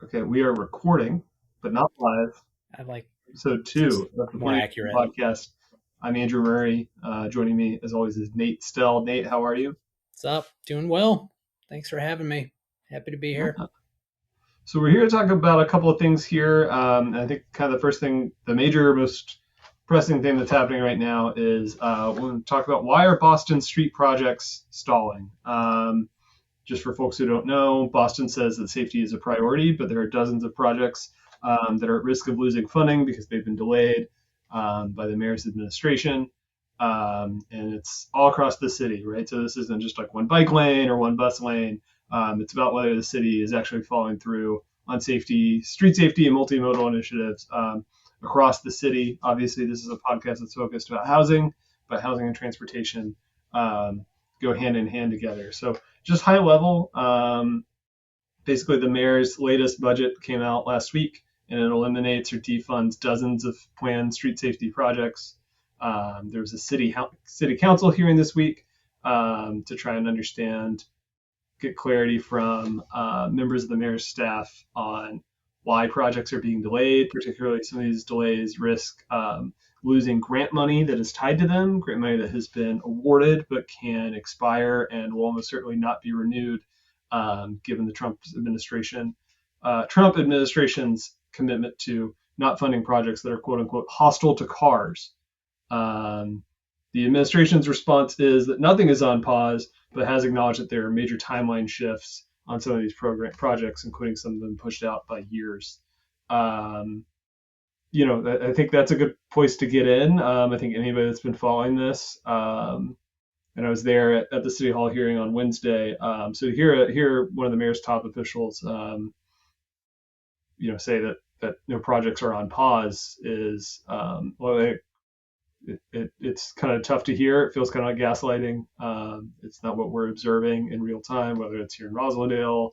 Okay, we are recording, but not live. I like Episode it's two of the more Plenty accurate. Podcast. I'm Andrew Murray. Joining me, as always, is Nate Stell. Nate, how are you? What's up? Doing well. Thanks for having me. Happy to be here. Yeah. So we're here to talk about a couple of things here. I think kind of the first thing, the major, most pressing thing that's happening right now is we're going to talk about why are Boston street projects stalling. Just for folks who don't know, Boston says that safety is a priority, but there are dozens of projects that are at risk of losing funding because they've been delayed by the mayor's administration. And it's all across the city, right? So this isn't just like one bike lane or one bus lane. It's about whether the city is actually following through on safety, street safety, and multimodal initiatives across the city. Obviously, this is a podcast that's focused about housing, but housing and transportation go hand in hand together. So just high level, basically the mayor's latest budget came out last week, and it eliminates or defunds dozens of planned street safety projects. There was a city council hearing this week to try and get clarity from members of the mayor's staff on why projects are being delayed. Particularly, some of these delays risk losing grant money that is tied to them, grant money that has been awarded but can expire and will almost certainly not be renewed, given the Trump administration's commitment to not funding projects that are quote unquote hostile to cars. The administration's response is that nothing is on pause, but has acknowledged that there are major timeline shifts on some of these projects, including some of them pushed out by years. I think that's a good place to get in. I think anybody that's been following this, and I was there at the City Hall hearing on Wednesday. So to hear one of the mayor's top officials, say that projects are on pause is, it's kind of tough to hear. It feels kind of like gaslighting. It's not what we're observing in real time, whether it's here in Roslindale,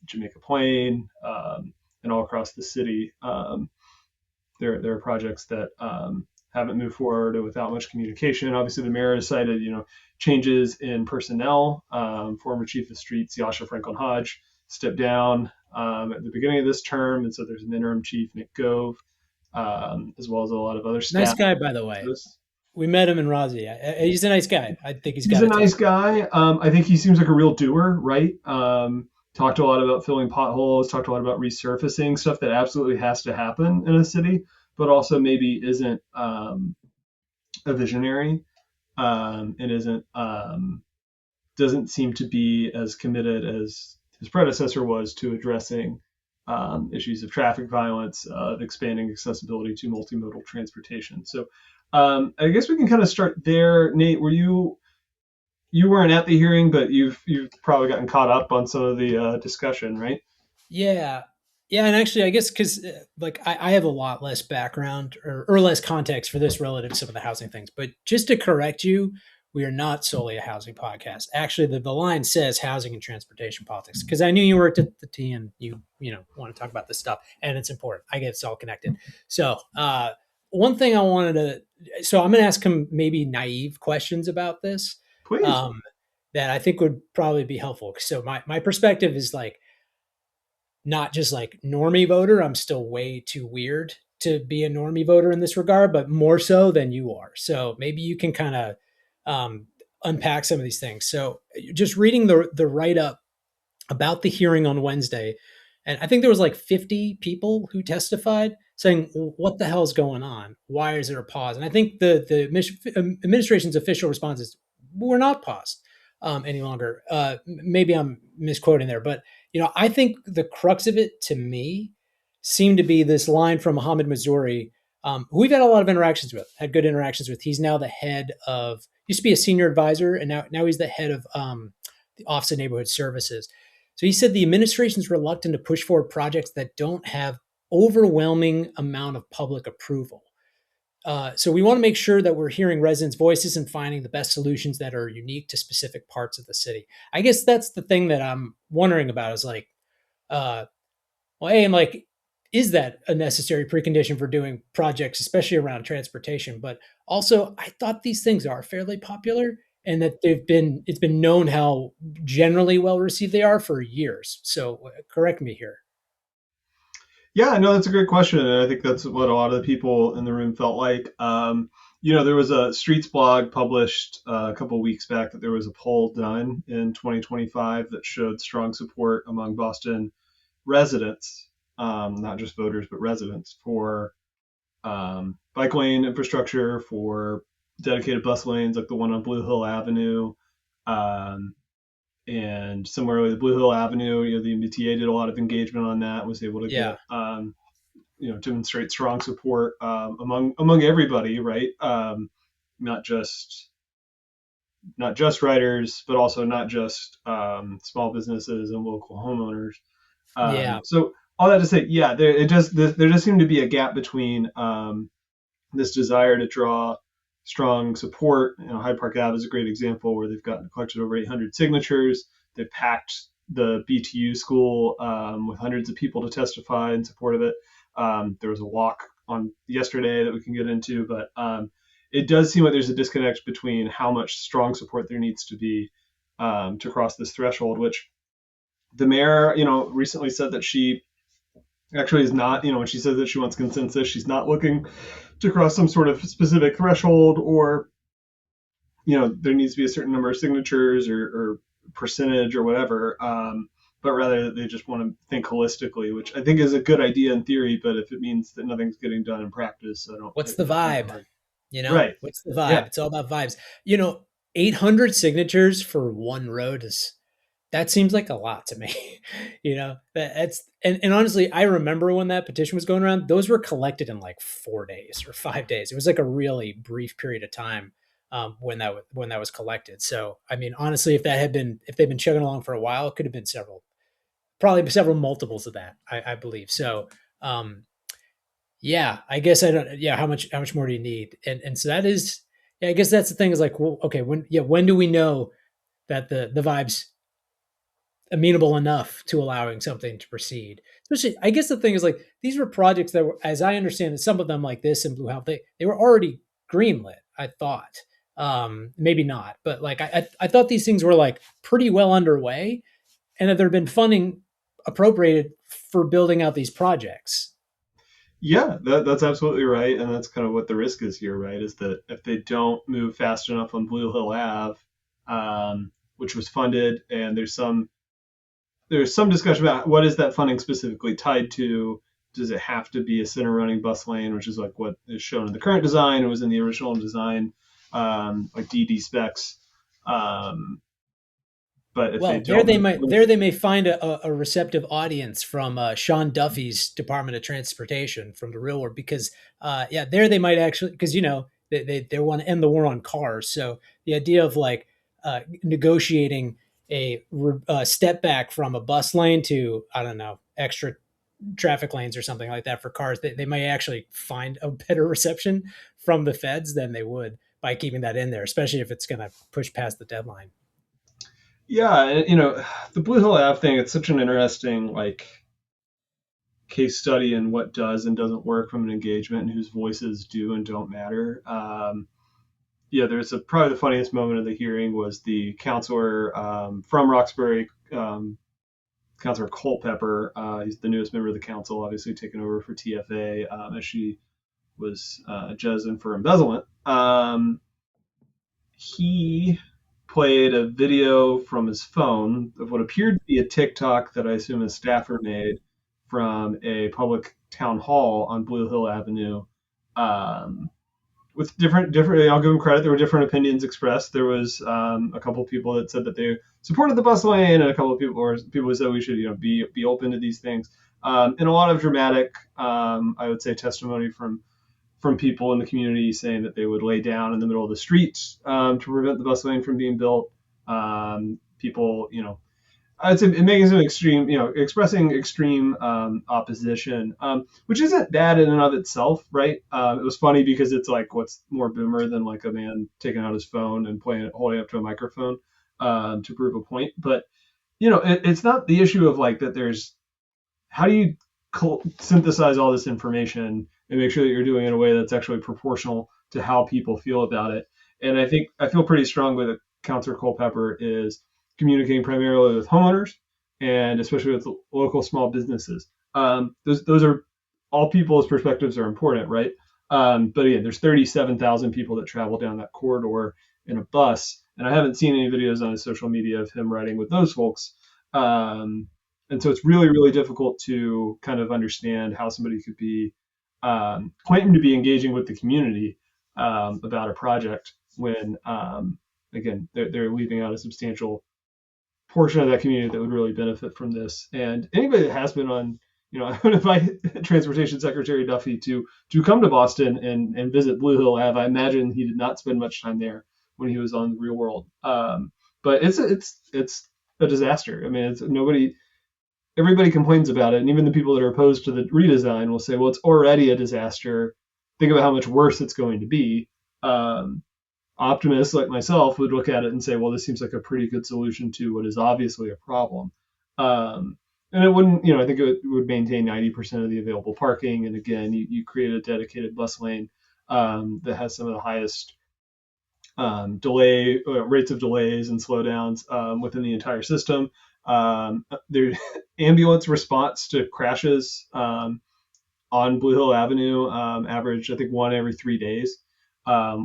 Jamaica Plain, and all across the city. There are projects that haven't moved forward without much communication. Obviously, the mayor has cited, changes in personnel. Former chief of streets, Yasha Franklin Hodge, stepped down at the beginning of this term, and so there's an interim chief, Nick Gove, as well as a lot of other staff. Nice guy, by the way. We met him in Rossi. He's a nice guy. I think he's a nice guy. I think he seems like a real doer, right? Talked a lot about filling potholes, talked a lot about resurfacing, stuff that absolutely has to happen in a city, but also maybe isn't a visionary and doesn't seem to be as committed as his predecessor was to addressing issues of traffic violence, of expanding accessibility to multimodal transportation. So I guess we can kind of start there. Nate, you weren't at the hearing, but you've probably gotten caught up on some of the discussion, right? Yeah. And actually, I guess because I have a lot less background or less context for this relative to some of the housing things. But just to correct you, we are not solely a housing podcast. Actually, the line says housing and transportation politics, because I knew you worked at the T and you want to talk about this stuff, and it's important. I get it's all connected. So one thing I wanted so I'm going to ask him maybe naive questions about this. Please. That I think would probably be helpful. So my perspective is not just normie voter. I'm still way too weird to be a normie voter in this regard, but more so than you are. So maybe you can kind of unpack some of these things. So just reading the write-up about the hearing on Wednesday, and I think there was 50 people who testified saying, what the hell is going on? Why is there a pause? And I think the administration's official response is, we're not paused any longer. Maybe I'm misquoting there, but I think the crux of it to me seemed to be this line from Mohammed Missouri, who we've had a lot of interactions with, had good interactions with. He's now the head of, used to be a senior advisor, and now he's the head of the Office of Neighborhood Services. So he said the administration's reluctant to push forward projects that don't have overwhelming amount of public approval. So we want to make sure that we're hearing residents' voices and finding the best solutions that are unique to specific parts of the city. I guess that's the thing that I'm wondering about is is that a necessary precondition for doing projects, especially around transportation? But also, I thought these things are fairly popular and that it's been known how generally well received they are for years. So correct me here. Yeah, no, that's a great question, and I think that's what a lot of the people in the room felt like. There was a Streets blog published a couple of weeks back that there was a poll done in 2025 that showed strong support among Boston residents, not just voters, but residents, for bike lane infrastructure, for dedicated bus lanes like the one on Blue Hill Avenue. Um, and similarly, the Blue Hill Avenue, the MBTA did a lot of engagement on that, was able to Yeah. get demonstrate strong support among everybody, right? Not just not just riders, but also not just small businesses and local homeowners. Yeah. So all that to say, yeah, there does seem to be a gap between this desire to draw strong support. Hyde Park Ave is a great example where they've gotten collected over 800 signatures. They've packed the BTU school with hundreds of people to testify in support of it. There was a walk on yesterday that we can get into, but it does seem like there's a disconnect between how much strong support there needs to be to cross this threshold, which the mayor, recently said that she actually is not, when she says that she wants consensus, she's not looking to cross some sort of specific threshold or, there needs to be a certain number of signatures or percentage or whatever. But rather they just want to think holistically, which I think is a good idea in theory, but if it means that nothing's getting done in practice, I don't. What's the It's kind of vibe? hard. Right. What's the vibe? Yeah. It's all about vibes. 800 signatures for one road that seems like a lot to me. That's and honestly, I remember when that petition was going around, those were collected in like 4 days or 5 days. It was like a really brief period of time when that was collected. So I mean, honestly, if they've been chugging along for a while, it could have been probably several multiples of that, I believe. So yeah, I guess I don't. Yeah, how much more do you need? And so that is, yeah, I guess that's the thing is like, well, okay, when do we know that the vibes amenable enough to allowing something to proceed? Especially, I guess the thing is like these were projects that were, as I understand it, some of them like this in Blue House, they were already greenlit. I thought, maybe not, but like I thought these things were like pretty well underway, and that there had been funding appropriated for building out these projects. Yeah, that's absolutely right, and that's kind of what the risk is here, right? Is that if they don't move fast enough on Blue Hill Ave, which was funded, and there's some discussion about what is that funding specifically tied to. Does it have to be a center running bus lane, which is like what is shown in the current design? It was in the original design, like DD specs. Um, but if they Well, don't there they may find a receptive audience from Sean Duffy's Department of Transportation from the real world because yeah, there they might actually because they want to end the war on cars. So the idea of like negotiating a step back from a bus lane to I don't know extra traffic lanes or something like that for cars, they might actually find a better reception from the feds than they would by keeping that in there, especially if it's going to push past the deadline. Yeah, the Blue Hill Ave thing, it's such an interesting like case study in what does and doesn't work from an engagement and whose voices do and don't matter. Yeah, there's probably the funniest moment of the hearing was the counselor from Roxbury, Councilor Culpepper. He's the newest member of the council, obviously taken over for TFA as she was jettisoned for embezzlement. He played a video from his phone of what appeared to be a TikTok that I assume a staffer made from a public town hall on Blue Hill Avenue. With different, I'll give him credit. There were different opinions expressed. There was a couple of people that said that they supported the bus lane, and a couple of people who said we should, be open to these things. And a lot of dramatic, I would say, testimony from people in the community saying that they would lay down in the middle of the street to prevent the bus lane from being built. People, I'd say making some extreme, expressing extreme opposition, which isn't bad in and of itself, right? It was funny because it's like, what's more boomer than like a man taking out his phone and holding it up to a microphone to prove a point? But it's not the issue of like that. There's how do you synthesize all this information and make sure that you're doing it in a way that's actually proportional to how people feel about it. And I feel pretty strongly that Councilor Culpepper is communicating primarily with homeowners and especially with local small businesses. Those are all people's perspectives are important, right? But again, there's 37,000 people that travel down that corridor in a bus, and I haven't seen any videos on his social media of him riding with those folks. Um, and so it's really, really difficult to kind of understand how somebody could be claim to be engaging with the community about a project when, again, they're leaving out a substantial portion of that community that would really benefit from this. And anybody that has been on, I would invite Transportation Secretary Duffy to come to Boston and visit Blue Hill Ave. I imagine he did not spend much time there when he was on the Real World. But it's a disaster. I mean, it's nobody. Everybody complains about it, and even the people that are opposed to the redesign will say, "Well, it's already a disaster. Think about how much worse it's going to be." Um, Optimists like myself would look at it and say, well, this seems like a pretty good solution to what is obviously a problem. And it wouldn't, I think it would maintain 90% of the available parking. And again, you create a dedicated bus lane that has some of the highest delay rates of delays and slowdowns within the entire system. Their ambulance response to crashes on Blue Hill Avenue average, I think, one every 3 days,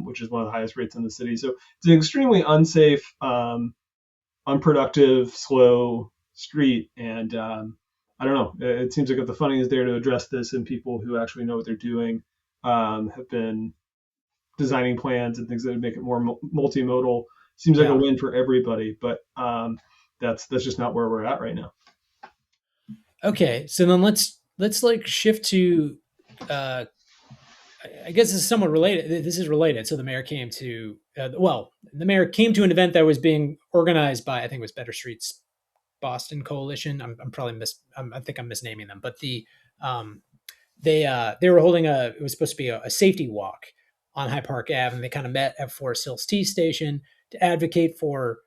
which is one of the highest rates in the city. So it's an extremely unsafe, unproductive, slow street. And I don't know. It seems like if the funding is there to address this and people who actually know what they're doing have been designing plans and things that would make it more multimodal, seems like a win for everybody. But that's just not where we're at right now. Okay, so then let's like shift to I guess this is somewhat related. This is related. So the mayor came to the mayor came to an event that was being organized by, I think it was Better Streets Boston Coalition. I'm probably I think I'm misnaming them, but they were holding it was supposed to be a safety walk on Hyde Park Avenue. They kind of met at Forest Hills T Station to advocate for,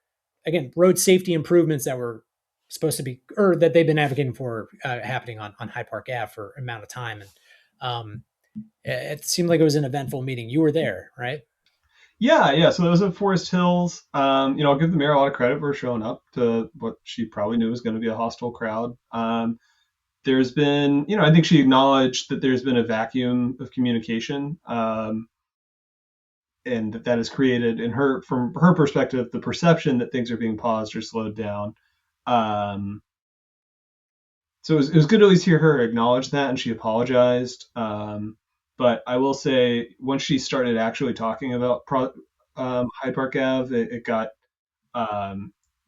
again, road safety improvements that were supposed to be, or that they've been advocating for happening on Hyde Park Ave for an amount of time. And it seemed like it was an eventful meeting. You were there, right? Yeah. So it was at Forest Hills. I'll give the mayor a lot of credit for showing up to what she probably knew was going to be a hostile crowd. There's been, I think she acknowledged that there's been a vacuum of communication, and that has created, from her perspective, the perception that things are being paused or slowed down. So it was good to at least hear her acknowledge that, and she apologized. But I will say, once she started actually talking about Hyde Park Ave, it got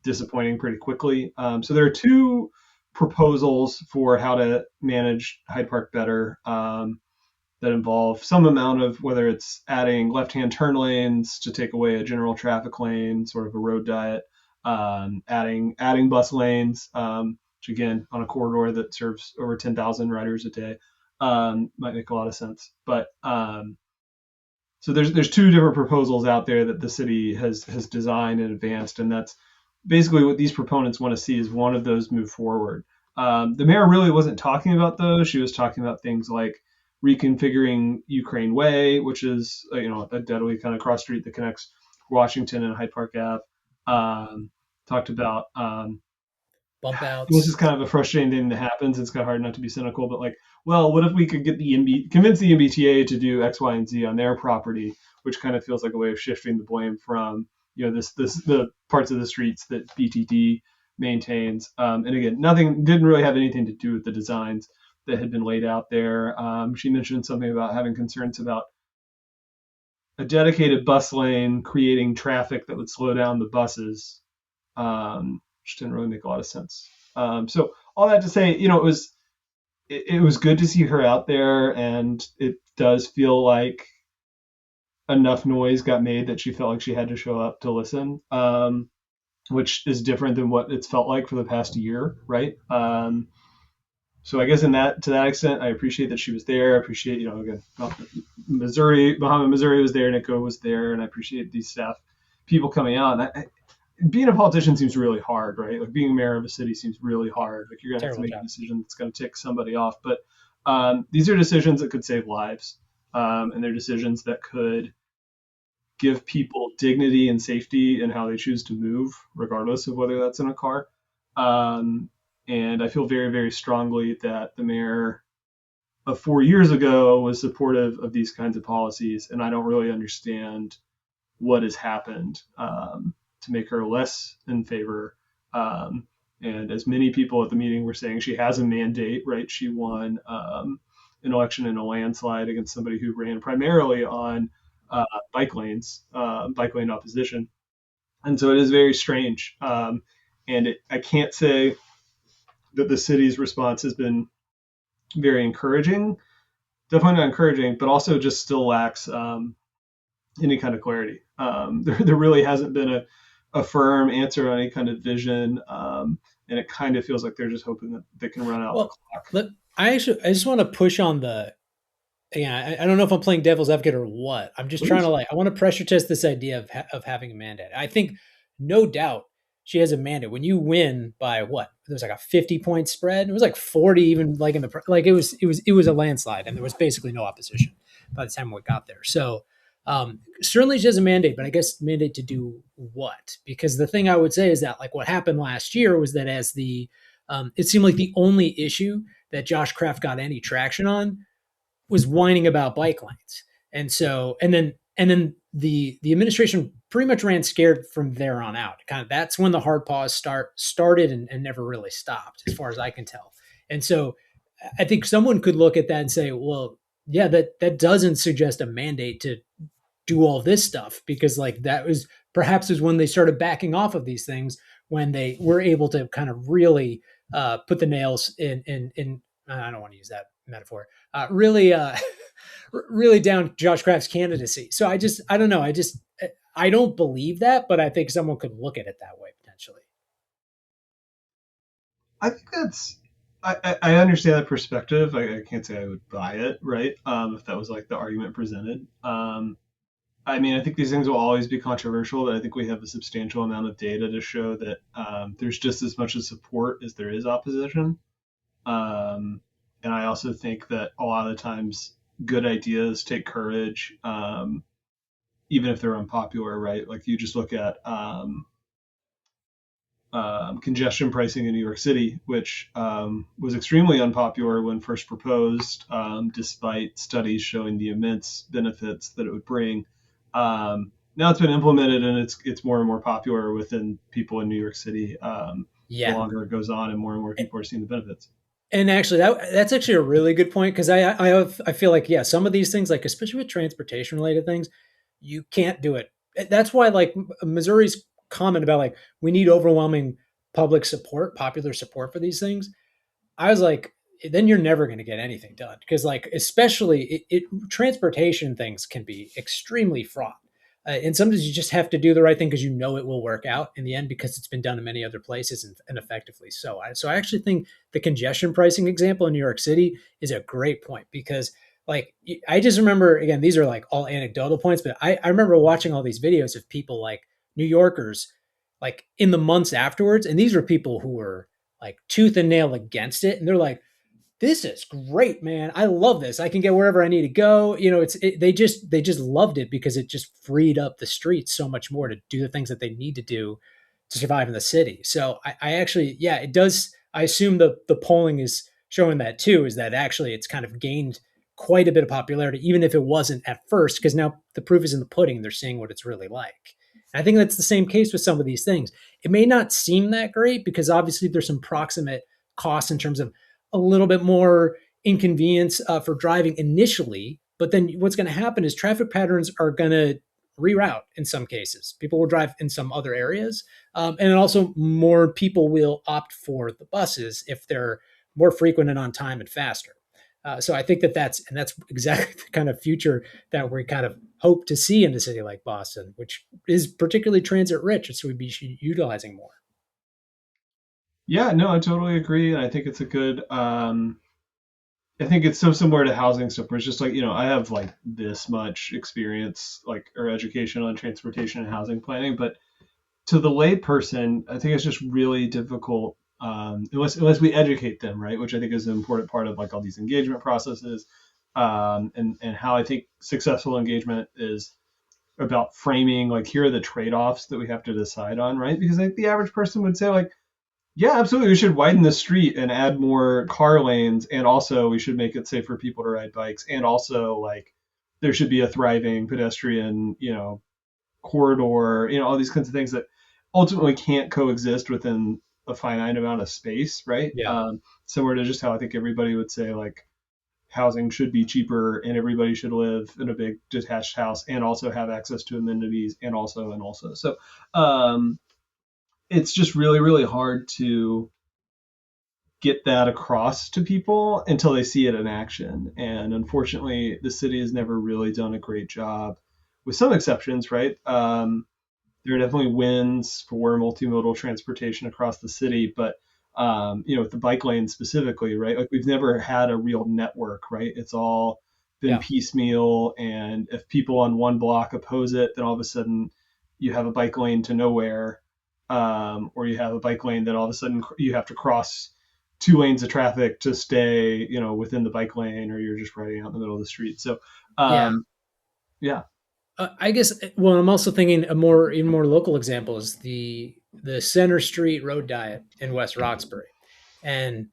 disappointing pretty quickly. So there are two proposals for how to manage Hyde Park better that involve some amount of, whether it's adding left-hand turn lanes to take away a general traffic lane, sort of a road diet, adding bus lanes, which again, on a corridor that serves over 10,000 riders a day, might make a lot of sense. But so there's two different proposals out there that the city has designed and advanced, and that's basically what these proponents want to see is one of those move forward. The mayor really wasn't talking about those. She was talking about things like reconfiguring Ukraine Way, which is a deadly kind of cross street that connects Washington and Hyde Park Ave. Talked about bump outs. This is kind of a frustrating thing that happens. It's kind of hard not to be cynical, but what if we could get convince the MBTA to do X, Y, and Z on their property, which kind of feels like a way of shifting the blame from the parts of the streets that BTD maintains. And again, didn't really have anything to do with the designs that had been laid out there. She mentioned something about having concerns about a dedicated bus lane creating traffic that would slow down the buses, which didn't really make a lot of sense. So all that to say, it was good to see her out there, and it does feel like enough noise got made that she felt like she had to show up to listen, which is different than what it's felt like for the past year, right? So I guess to that extent, I appreciate that she was there. I appreciate, again, Muhammad Missouri was there, Nico was there, and I appreciate these staff people coming out. And being a politician seems really hard, right? Like being a mayor of a city seems really hard. Like you're going to have to make a decision that's going to tick somebody off. But these are decisions that could save lives, and they're decisions that could give people dignity and safety in how they choose to move, regardless of whether that's in a car. And I feel very, very strongly that the mayor of 4 years ago was supportive of these kinds of policies, and I don't really understand what has happened to make her less in favor. And as many people at the meeting were saying, she has a mandate, right? She won an election in a landslide against somebody who ran primarily on bike lanes, bike lane opposition. And so it is very strange. I can't say that the city's response has been very encouraging, definitely not encouraging, but also just still lacks any kind of clarity. There really hasn't been a firm answer on any kind of vision, and it kind of feels like they're just hoping that they can run out the Well, clock. I just want to push on the. Yeah, I don't know if I'm playing devil's advocate or what. I'm just trying to Please. I want to pressure test this idea of having a mandate. I think no doubt she has a mandate. When you win by what? There was like a 50-point spread. It was like 40 even like in the it was a landslide and there was basically no opposition by the time we got there. So certainly she has a mandate, but I guess mandate to do what? Because the thing I would say is that like what happened last year was that as the it seemed like the only issue that Josh Kraft got any traction on was whining about bike lanes. And then the administration pretty much ran scared from there on out. Kind of that's when the hard pause started and never really stopped, as far as I can tell. And so I think someone could look at that and say, well, yeah, that doesn't suggest a mandate to do all this stuff, because like that was perhaps is when they started backing off of these things, when they were able to kind of really put the nails in I don't want to use that metaphor. Really, really down Josh Kraft's candidacy. So I don't know. I don't believe that, but I think someone could look at it that way potentially. I think I understand that perspective. I can't say I would buy it, right? If that was like the argument presented. I mean, I think these things will always be controversial, but I think we have a substantial amount of data to show that there's just as much as support as there is opposition. Um, and I also think that a lot of the times good ideas take courage, even if they're unpopular, right? Like you just look at congestion pricing in New York City, which was extremely unpopular when first proposed, despite studies showing the immense benefits that it would bring. Now it's been implemented and it's more and more popular within people in New York City. The Yeah. longer it goes on and more people are seeing the benefits. And actually, that's actually a really good point, because I feel like, yeah, some of these things, like especially with transportation related things, you can't do it. That's why like Missouri's comment about like we need overwhelming public support, popular support for these things. I was like, then you're never going to get anything done, because like especially transportation things can be extremely fraught. And sometimes you just have to do the right thing because you know it will work out in the end, because it's been done in many other places and effectively. So I actually think the congestion pricing example in New York City is a great point, because like I just remember, again, these are like all anecdotal points, but I remember watching all these videos of people like New Yorkers like in the months afterwards, and these were people who were like tooth and nail against it, and they're like, this is great, man. I love this. I can get wherever I need to go. They just loved it because it just freed up the streets so much more to do the things that they need to do to survive in the city. So I actually, yeah, it does. I assume the polling is showing that too, is that actually it's kind of gained quite a bit of popularity, even if it wasn't at first, because now the proof is in the pudding. They're seeing what it's really like. And I think that's the same case with some of these things. It may not seem that great because obviously there's some proximate costs in terms of a little bit more inconvenience for driving initially. But then what's going to happen is traffic patterns are going to reroute in some cases. People will drive in some other areas. And then also more people will opt for the buses if they're more frequent and on time and faster. So I think that's exactly the kind of future that we kind of hope to see in a city like Boston, which is particularly transit rich. So we'd be utilizing more. Yeah, no, I totally agree, and I think it's a good. I think it's so similar to housing stuff, where it's just like I have like this much experience, like or education on transportation and housing planning, but to the lay person, I think it's just really difficult unless we educate them, right? Which I think is an important part of like all these engagement processes, and how I think successful engagement is about framing like here are the trade offs that we have to decide on, right? Because I think the average person would say like Yeah, absolutely. We should widen the street and add more car lanes, and also we should make it safe for people to ride bikes, and also like there should be a thriving pedestrian, corridor, all these kinds of things that ultimately can't coexist within a finite amount of space, right? Yeah. Similar to just how I think everybody would say like housing should be cheaper and everybody should live in a big detached house and also have access to amenities and also. So it's just really, really hard to get that across to people until they see it in action. And unfortunately, the city has never really done a great job, with some exceptions, right? There are definitely wins for multimodal transportation across the city, but with the bike lane specifically, right? Like we've never had a real network, right? It's all been Yeah. piecemeal, and if people on one block oppose it, then all of a sudden you have a bike lane to nowhere, or you have a bike lane that all of a sudden you have to cross two lanes of traffic to stay, within the bike lane, or you're just riding out in the middle of the street. So, Yeah. yeah. I guess. Well, I'm also thinking a more even more local example is the Center Street Road Diet in West Roxbury, and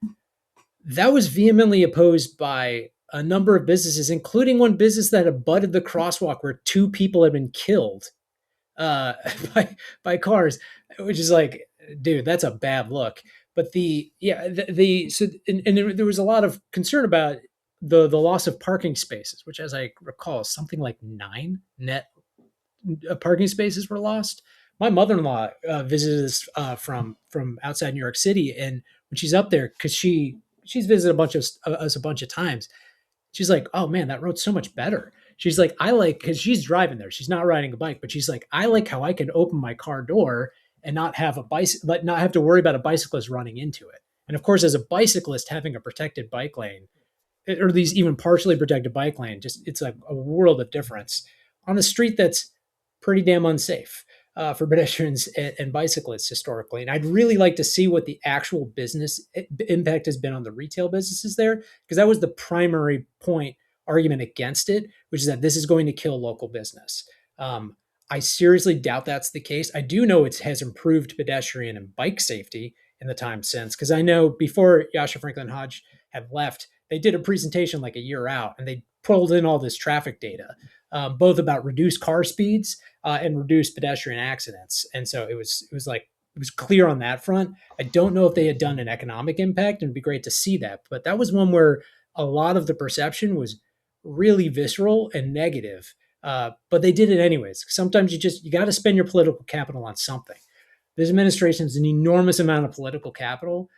that was vehemently opposed by a number of businesses, including one business that abutted the crosswalk where two people had been killed uh, by cars, which is like, dude, that's a bad look. But the so and there was a lot of concern about the loss of parking spaces, which, as I recall, is something like 9 net parking spaces were lost. My mother-in-law visited us from outside New York City, and when she's up there, because she's visited a bunch of us a bunch of times, she's like, "Oh man, that road's so much better." She's like, "I like," because she's driving there. She's not riding a bike, but she's like, "I like how I can open my car door and not have a bicycle, but not have to worry about a bicyclist running into it." And of course, as a bicyclist, having a protected bike lane or these even partially protected bike lane, just it's a world of difference on a street that's pretty damn unsafe for pedestrians and bicyclists historically. And I'd really like to see what the actual business impact has been on the retail businesses there, because that was the primary point argument against it, which is that this is going to kill local business. I seriously doubt that's the case. I do know it has improved pedestrian and bike safety in the time since, because I know before Yasha Franklin Hodge had left, they did a presentation like a year out, and they pulled in all this traffic data, both about reduced car speeds and reduced pedestrian accidents. And so it was clear on that front. I don't know if they had done an economic impact, and it'd be great to see that. But that was one where a lot of the perception was really visceral and negative. But they did it anyways. Sometimes you got to spend your political capital on something. This administration has an enormous amount of political capital.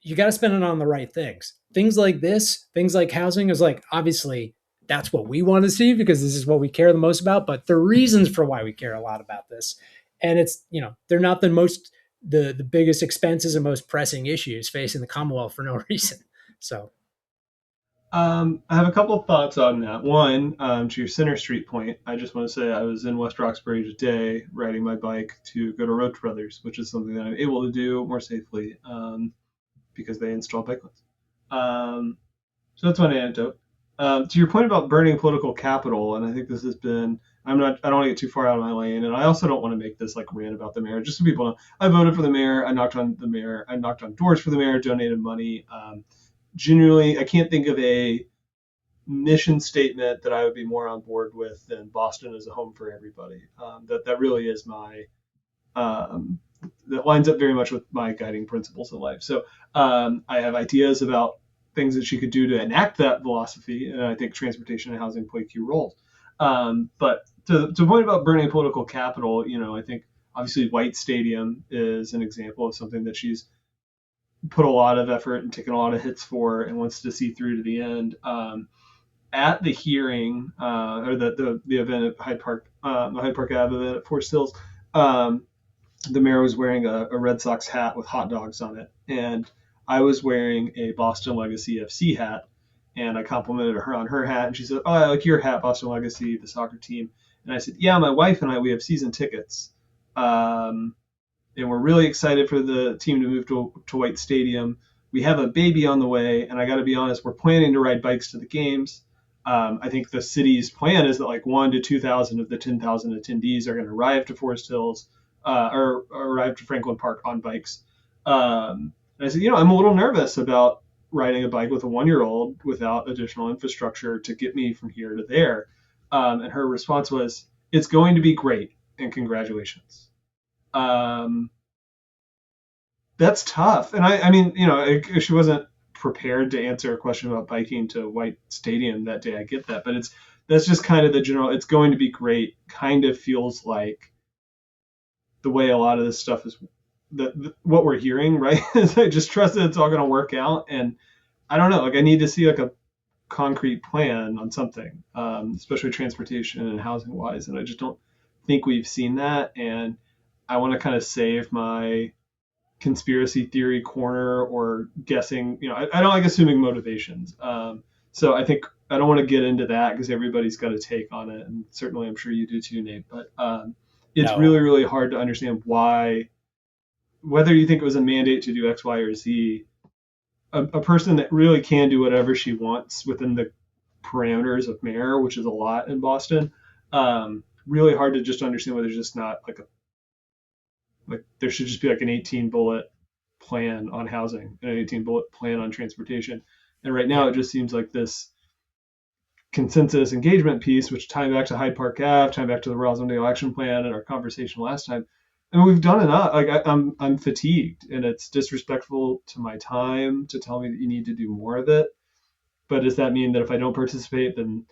You got to spend it on the right things. Things like this, things like housing is like, obviously that's what we want to see because this is what we care the most about, but the reasons for why we care a lot about this. And it's, they're not the biggest expenses and most pressing issues facing the Commonwealth for no reason. So, I have a couple of thoughts on that. One, to your Center Street point, I just want to say I was in West Roxbury today riding my bike to go to Roach Brothers, which is something that I'm able to do more safely because they install bike lanes. So that's one anecdote. To your point about burning political capital, and I think this has been, I don't want to get too far out of my lane, and I also don't want to make this like rant about the mayor. Just so people know, I voted for the mayor. I knocked on the mayor. I knocked on doors for the mayor. Donated money. Genuinely, I can't think of a mission statement that I would be more on board with than Boston is a home for everybody. That really is my that lines up very much with my guiding principles in life. So I have ideas about things that she could do to enact that philosophy, and I think transportation and housing play key roles. But to the point about burning political capital, I think obviously White Stadium is an example of something that she's put a lot of effort and taken a lot of hits for and wants to see through to the end. At the hearing or the event at Hyde Park, the Hyde Park Avenue event at Forest Hills, the mayor was wearing a Red Sox hat with hot dogs on it, and I was wearing a Boston Legacy FC hat, and I complimented her on her hat, and she said, "Oh, I like your hat, Boston Legacy, the soccer team." And I said, "Yeah, my wife and I, we have season tickets, and we're really excited for the team to move to White Stadium. We have a baby on the way, and I got to be honest, we're planning to ride bikes to the games. I think the city's plan is that like 1 to 2,000 of the 10,000 attendees are going to arrive to Forest Hills or arrive to Franklin Park on bikes. And I said, I'm a little nervous about riding a bike with a 1 year old without additional infrastructure to get me from here to there. And her response was, it's going to be great and congratulations. Um, that's tough. And I mean, she wasn't prepared to answer a question about biking to White Stadium that day. I get that, but that's just kind of the general. It's going to be great. Kind of feels like the way a lot of this stuff is. What we're hearing, right? Is I just trust that it's all going to work out, and I don't know. Like I need to see like a concrete plan on something, especially transportation and housing wise, and I just don't think we've seen that. And I want to kind of save my conspiracy theory corner or guessing. I don't like assuming motivations. So I think I don't want to get into that because everybody's got a take on it, and certainly I'm sure you do too, Nate. But it's No. really, really hard to understand why, whether you think it was a mandate to do X, Y, or Z, a person that really can do whatever she wants within the parameters of mayor, which is a lot in Boston. Really hard to just understand why there's just not like there should just be like an 18 bullet plan on housing and an 18 bullet plan on transportation. And right now Yeah. it just seems like this consensus engagement piece, which tying back to Hyde Park Ave, tying back to the Rosendale Action Plan and our conversation last time. And we've done enough. Like I'm fatigued, and it's disrespectful to my time to tell me that you need to do more of it. But does that mean that if I don't participate, then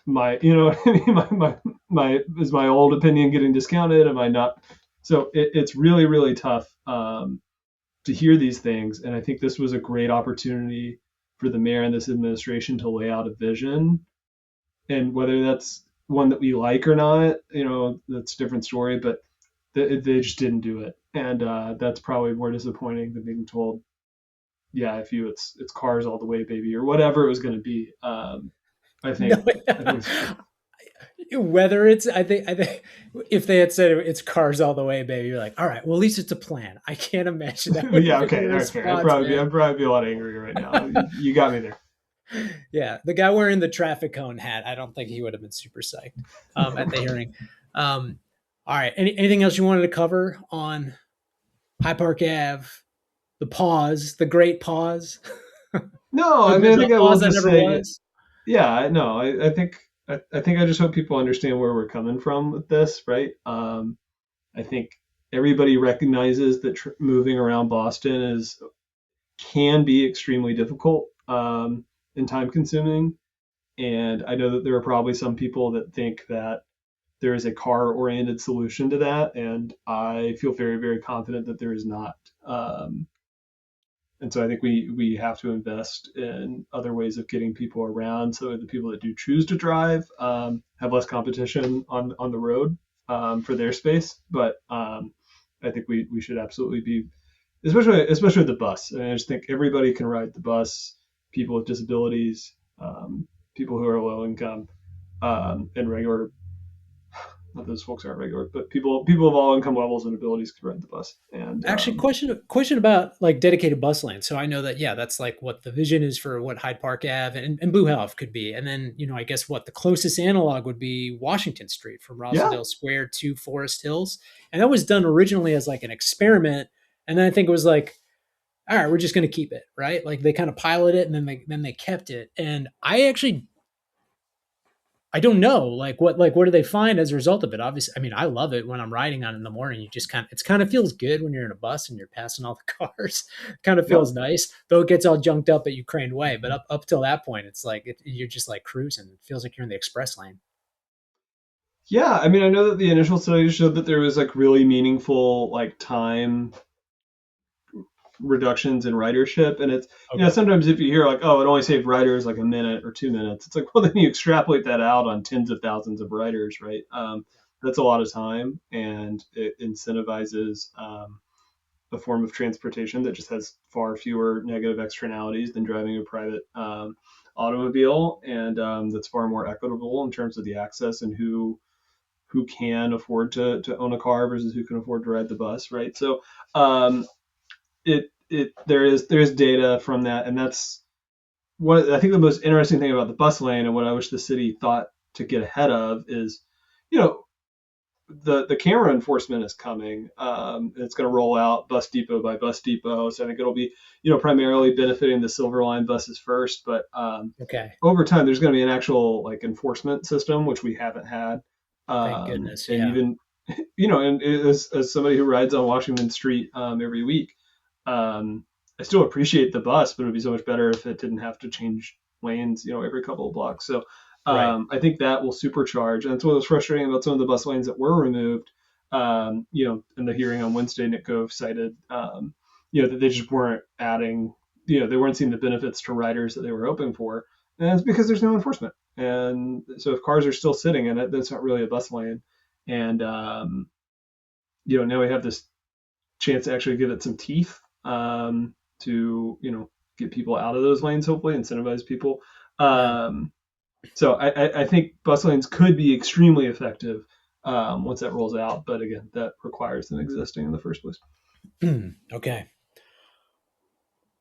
my, I mean, my is my old opinion getting discounted? Am I not? So it's really, really tough to hear these things. And I think this was a great opportunity for the mayor and this administration to lay out a vision. And whether that's one that we like or not, that's a different story. But they just didn't do it, and that's probably more disappointing than being told, yeah, it's cars all the way, baby, or whatever it was going to be. I No, think I think it's, whether it's, I think if they had said it's cars all the way, baby, you're like, all right, well, at least it's a plan. I can't imagine that would yeah, have been okay, your that's fair. response, I'd probably be a lot angrier right now. You got me there. Yeah, the guy wearing the traffic cone hat, I don't think he would have been super psyched at the hearing. All right, anything else you wanted to cover on High Park Ave, the pause, the great pause, No, I mean, I the think I will pause that just never say, was? yeah, no, I think I just hope people understand where we're coming from with this, right? I think everybody recognizes that moving around Boston can be extremely difficult and time consuming. And I know that there are probably some people that think that there is a car oriented solution to that. And I feel very, very confident that there is not. And so I think we have to invest in other ways of getting people around so that the people that do choose to drive have less competition on the road for their space. But I think we should absolutely be, especially the bus. And I just think everybody can ride the bus. People with disabilities, people who are low income, and regular. Not those folks aren't regular, but people of all income levels and abilities can ride the bus. And Actually, question about like dedicated bus lanes. So I know that, yeah, that's like what the vision is for what Hyde Park Ave and Blue Health could be, and then I guess what the closest analog would be Washington Street from yeah, Rosendale Square to Forest Hills, and that was done originally as like an experiment, and then I think it was like, all right, we're just going to keep it, right? Like they kind of piloted it, and then they kept it, and I don't know, what do they find as a result of it? Obviously, I mean, I love it when I'm riding on it in the morning. You just it's kind of feels good when you're in a bus and you're passing all the cars. Kind of yeah. feels nice, though it gets all junked up at Ukraine Way. But up till that point, it's like you're just like cruising. It feels like you're in the express lane. Yeah, I mean, I know that the initial studies showed that there was like really meaningful like time reductions in ridership, and it's Okay. sometimes if you hear like, oh, it only saved riders like a minute or 2 minutes, it's like, well, then you extrapolate that out on tens of thousands of riders, right? That's a lot of time, and it incentivizes a form of transportation that just has far fewer negative externalities than driving a private automobile, and that's far more equitable in terms of the access and who can afford to own a car versus who can afford to ride the bus, right? So there's data from that, and that's what I think the most interesting thing about the bus lane, and what I wish the city thought to get ahead of is, you know, the camera enforcement is coming. It's going to roll out bus depot by bus depot. So I think it'll be, primarily benefiting the Silver Line buses first. But Okay. over time, there's going to be an actual like enforcement system, which we haven't had. Thank goodness. And Yeah. even, and as somebody who rides on Washington Street every week, I still appreciate the bus, but it would be so much better if it didn't have to change lanes, every couple of blocks. So Right. I think that will supercharge. And that's what was frustrating about some of the bus lanes that were removed. In the hearing on Wednesday, Nick Gove cited, that they just weren't adding, they weren't seeing the benefits to riders that they were hoping for. And it's because there's no enforcement. And so if cars are still sitting in it, that's not really a bus lane. And, now we have this chance to actually give it some teeth, to, get people out of those lanes, hopefully incentivize people. Yeah. So I think bus lanes could be extremely effective once that rolls out. But again, that requires them existing in the first place. Okay.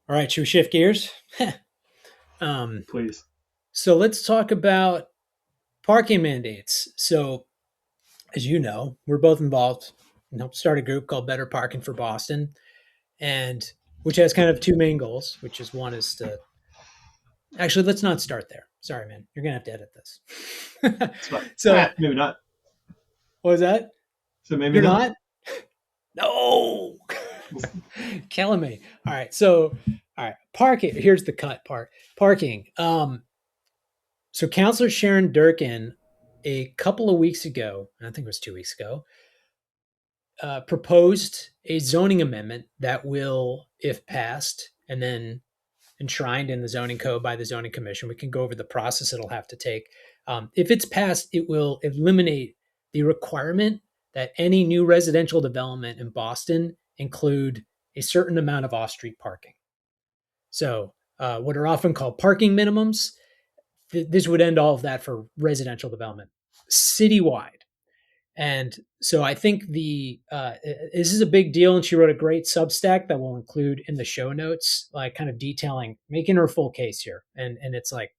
All right. Should we shift gears? Please. So let's talk about parking mandates. So, as you know, we're both involved and helped start a group called Better Parking for Boston, and which has kind of two main goals, which is one is to actually let's not start there. Sorry, man. You're gonna have to edit this. It's fine. So Maybe not. what was that? So maybe You're not. not? No. Killing me. All right. So all right. Parking. Here's the cut part. Parking. So Councilor Sharon Durkan a couple of weeks ago, I think it was 2 weeks ago, proposed a zoning amendment that will, if passed, and then enshrined in the zoning code by the zoning commission. We can go over the process it'll have to take. If it's passed, it will eliminate the requirement that any new residential development in Boston include a certain amount of off-street parking. So, what are often called parking minimums, this would end all of that for residential development citywide. And so I think this is a big deal, and she wrote a great Substack that we'll include in the show notes, like kind of detailing, making her full case here. And it's like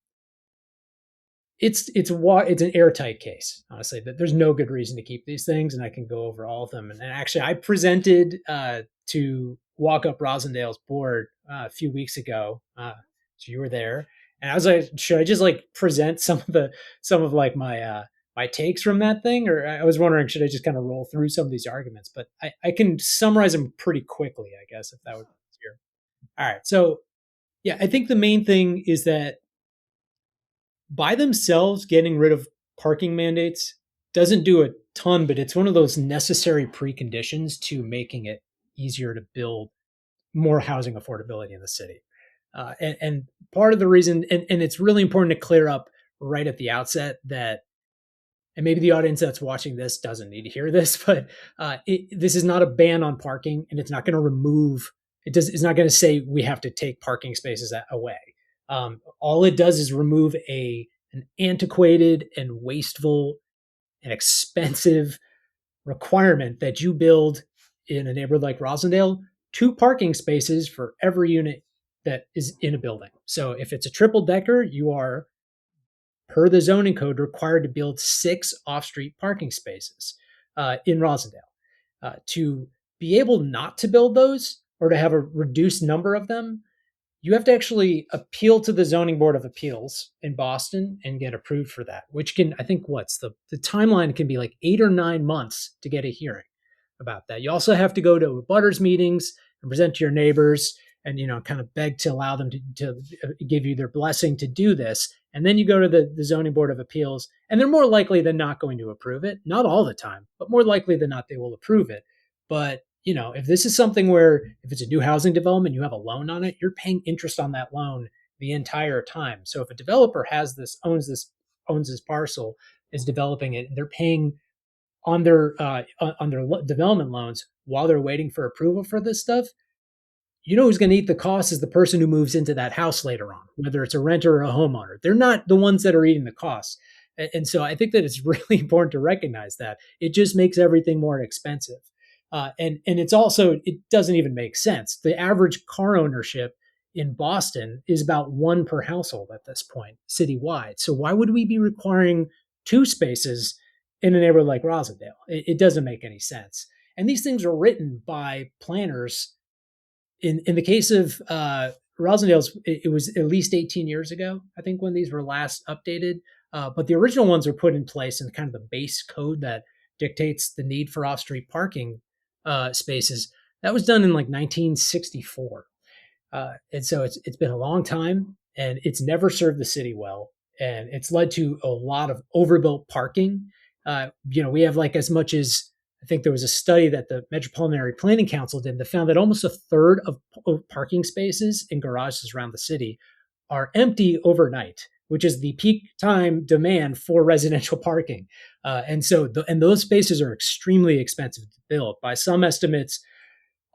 it's an airtight case, honestly. That there's no good reason to keep these things, and I can go over all of them. And actually, I presented to Walk Up Rosendale's board a few weeks ago, so you were there, and I was like, should I just like present some of like my takes from that thing, or I was wondering, should I just kind of roll through some of these arguments? But I can summarize them pretty quickly, I guess, if that would be easier. All right, so yeah, I think the main thing is that by themselves, getting rid of parking mandates doesn't do a ton, but it's one of those necessary preconditions to making it easier to build more housing affordability in the city. And part of the reason, and it's really important to clear up right at the outset that, and maybe the audience that's watching this doesn't need to hear this, but this is not a ban on parking, and it's not going to remove. It's not going to say we have to take parking spaces away. All it does is remove an antiquated and wasteful and expensive requirement that you build in a neighborhood like Rosendale 2 parking spaces for every unit that is in a building. So if it's a triple decker, you are, per the zoning code, required to build 6 off-street parking spaces in Rosendale. To be able not to build those or to have a reduced number of them, you have to actually appeal to the Zoning Board of Appeals in Boston and get approved for that, which can, I think, what's the timeline can be like 8 or 9 months to get a hearing about that. You also have to go to abutters meetings and present to your neighbors and, kind of beg to allow them to give you their blessing to do this. And then you go to the Zoning Board of Appeals, and they're more likely than not going to approve it. Not all the time, but more likely than not, they will approve it. But, if this is something where if it's a new housing development, you have a loan on it, you're paying interest on that loan the entire time. So if a developer owns this parcel, is developing it, they're paying on their development loans while they're waiting for approval for this stuff. Who's going to eat the cost is the person who moves into that house later on, whether it's a renter or a homeowner. They're not the ones that are eating the costs. And so I think that it's really important to recognize that. It just makes everything more expensive. And it's also, it doesn't even make sense. The average car ownership in Boston is about 1 per household at this point, citywide. So why would we be requiring 2 spaces in a neighborhood like Rosendale. It doesn't make any sense. And these things are written by planners. In the case of Rosendale's, it was at least 18 years ago, I think, when these were last updated. But the original ones were put in place in kind of the base code that dictates the need for off-street parking spaces. That was done in like 1964. And so it's been a long time, and it's never served the city well, and it's led to a lot of overbuilt parking. We have like as much as, I think there was a study that the Metropolitan Area Planning Council did that found that almost a third of parking spaces in garages around the city are empty overnight, which is the peak time demand for residential parking. And those spaces are extremely expensive to build. By some estimates,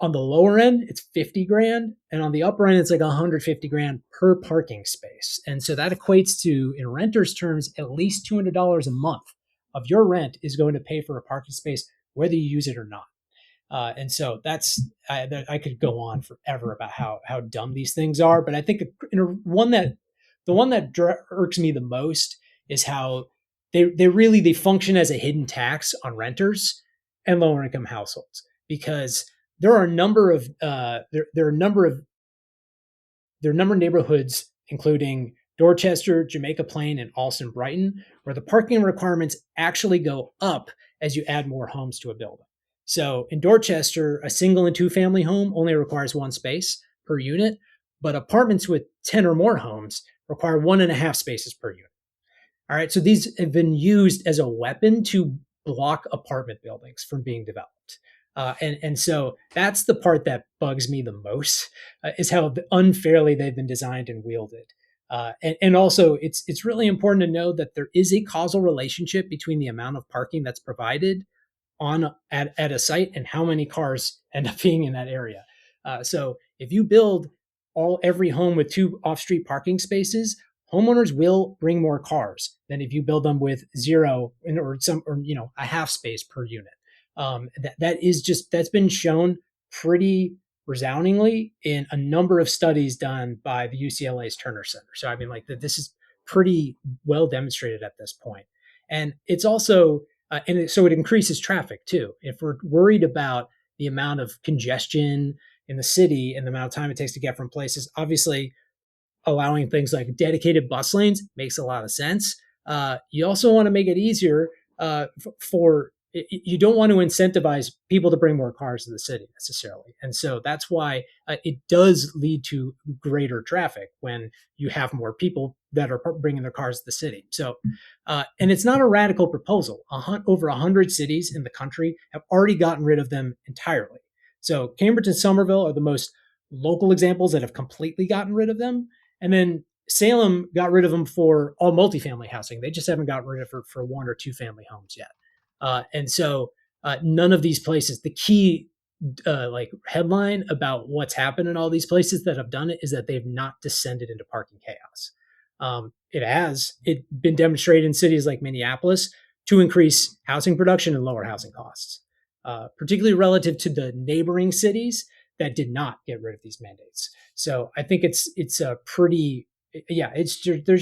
on the lower end, it's 50 grand. And on the upper end, it's like 150 grand per parking space. And so that equates to, in renters' terms, at least $200 a month of your rent is going to pay for a parking space, whether you use it or not. And so I could go on forever about how dumb these things are. But I think the one that irks me the most is how they function as a hidden tax on renters and lower income households, because there are a number of neighborhoods, including Dorchester, Jamaica Plain, and Alston Brighton, where the parking requirements actually go up as you add more homes to a building. So in Dorchester, a single and two family home only requires one space per unit, but apartments with 10 or more homes require 1.5 spaces per unit. All right, so these have been used as a weapon to block apartment buildings from being developed. And so that's the part that bugs me the most, is how unfairly they've been designed and wielded. And also, it's really important to know that there is a causal relationship between the amount of parking that's provided at a site and how many cars end up being in that area. So if you build every home with 2 off-street parking spaces, homeowners will bring more cars than if you build them with 0 or a half space per unit. That's been shown pretty resoundingly in a number of studies done by the UCLA's Turner Center. So I mean, like, this is pretty well demonstrated at this point. And it's also, so it increases traffic too. If we're worried about the amount of congestion in the city and the amount of time it takes to get from places, obviously allowing things like dedicated bus lanes makes a lot of sense. You also want to make it easier you don't want to incentivize people to bring more cars to the city necessarily. And so that's why it does lead to greater traffic when you have more people that are bringing their cars to the city. So, and it's not a radical proposal. Over 100 cities in the country have already gotten rid of them entirely. So Cambridge and Somerville are the most local examples that have completely gotten rid of them. And then Salem got rid of them for all multifamily housing. They just haven't gotten rid of it for 1 or 2 family homes yet. And so none of these places, the key headline about what's happened in all these places that have done it is that they've not descended into parking chaos. It's been demonstrated in cities like Minneapolis to increase housing production and lower housing costs, particularly relative to the neighboring cities that did not get rid of these mandates. So I think there's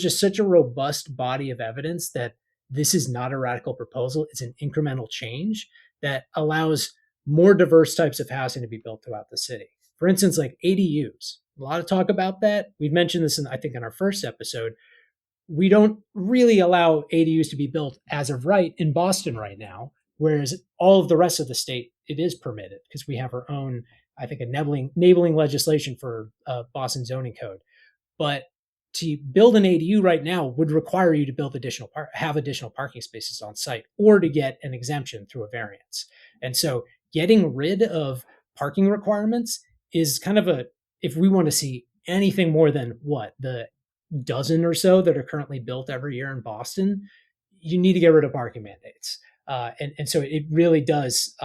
just such a robust body of evidence that this is not a radical proposal. It's an incremental change that allows more diverse types of housing to be built throughout the city. For instance, like ADUs, a lot of talk about that. We've mentioned this in our first episode. We don't really allow ADUs to be built as of right in Boston right now, whereas all of the rest of the state, it is permitted because we have our own, I think, enabling legislation for Boston zoning code. But to build an ADU right now would require you to build have additional parking spaces on site, or to get an exemption through a variance. And so getting rid of parking requirements is kind of if we want to see anything more than the dozen or so that are currently built every year in Boston, you need to get rid of parking mandates. And so it really does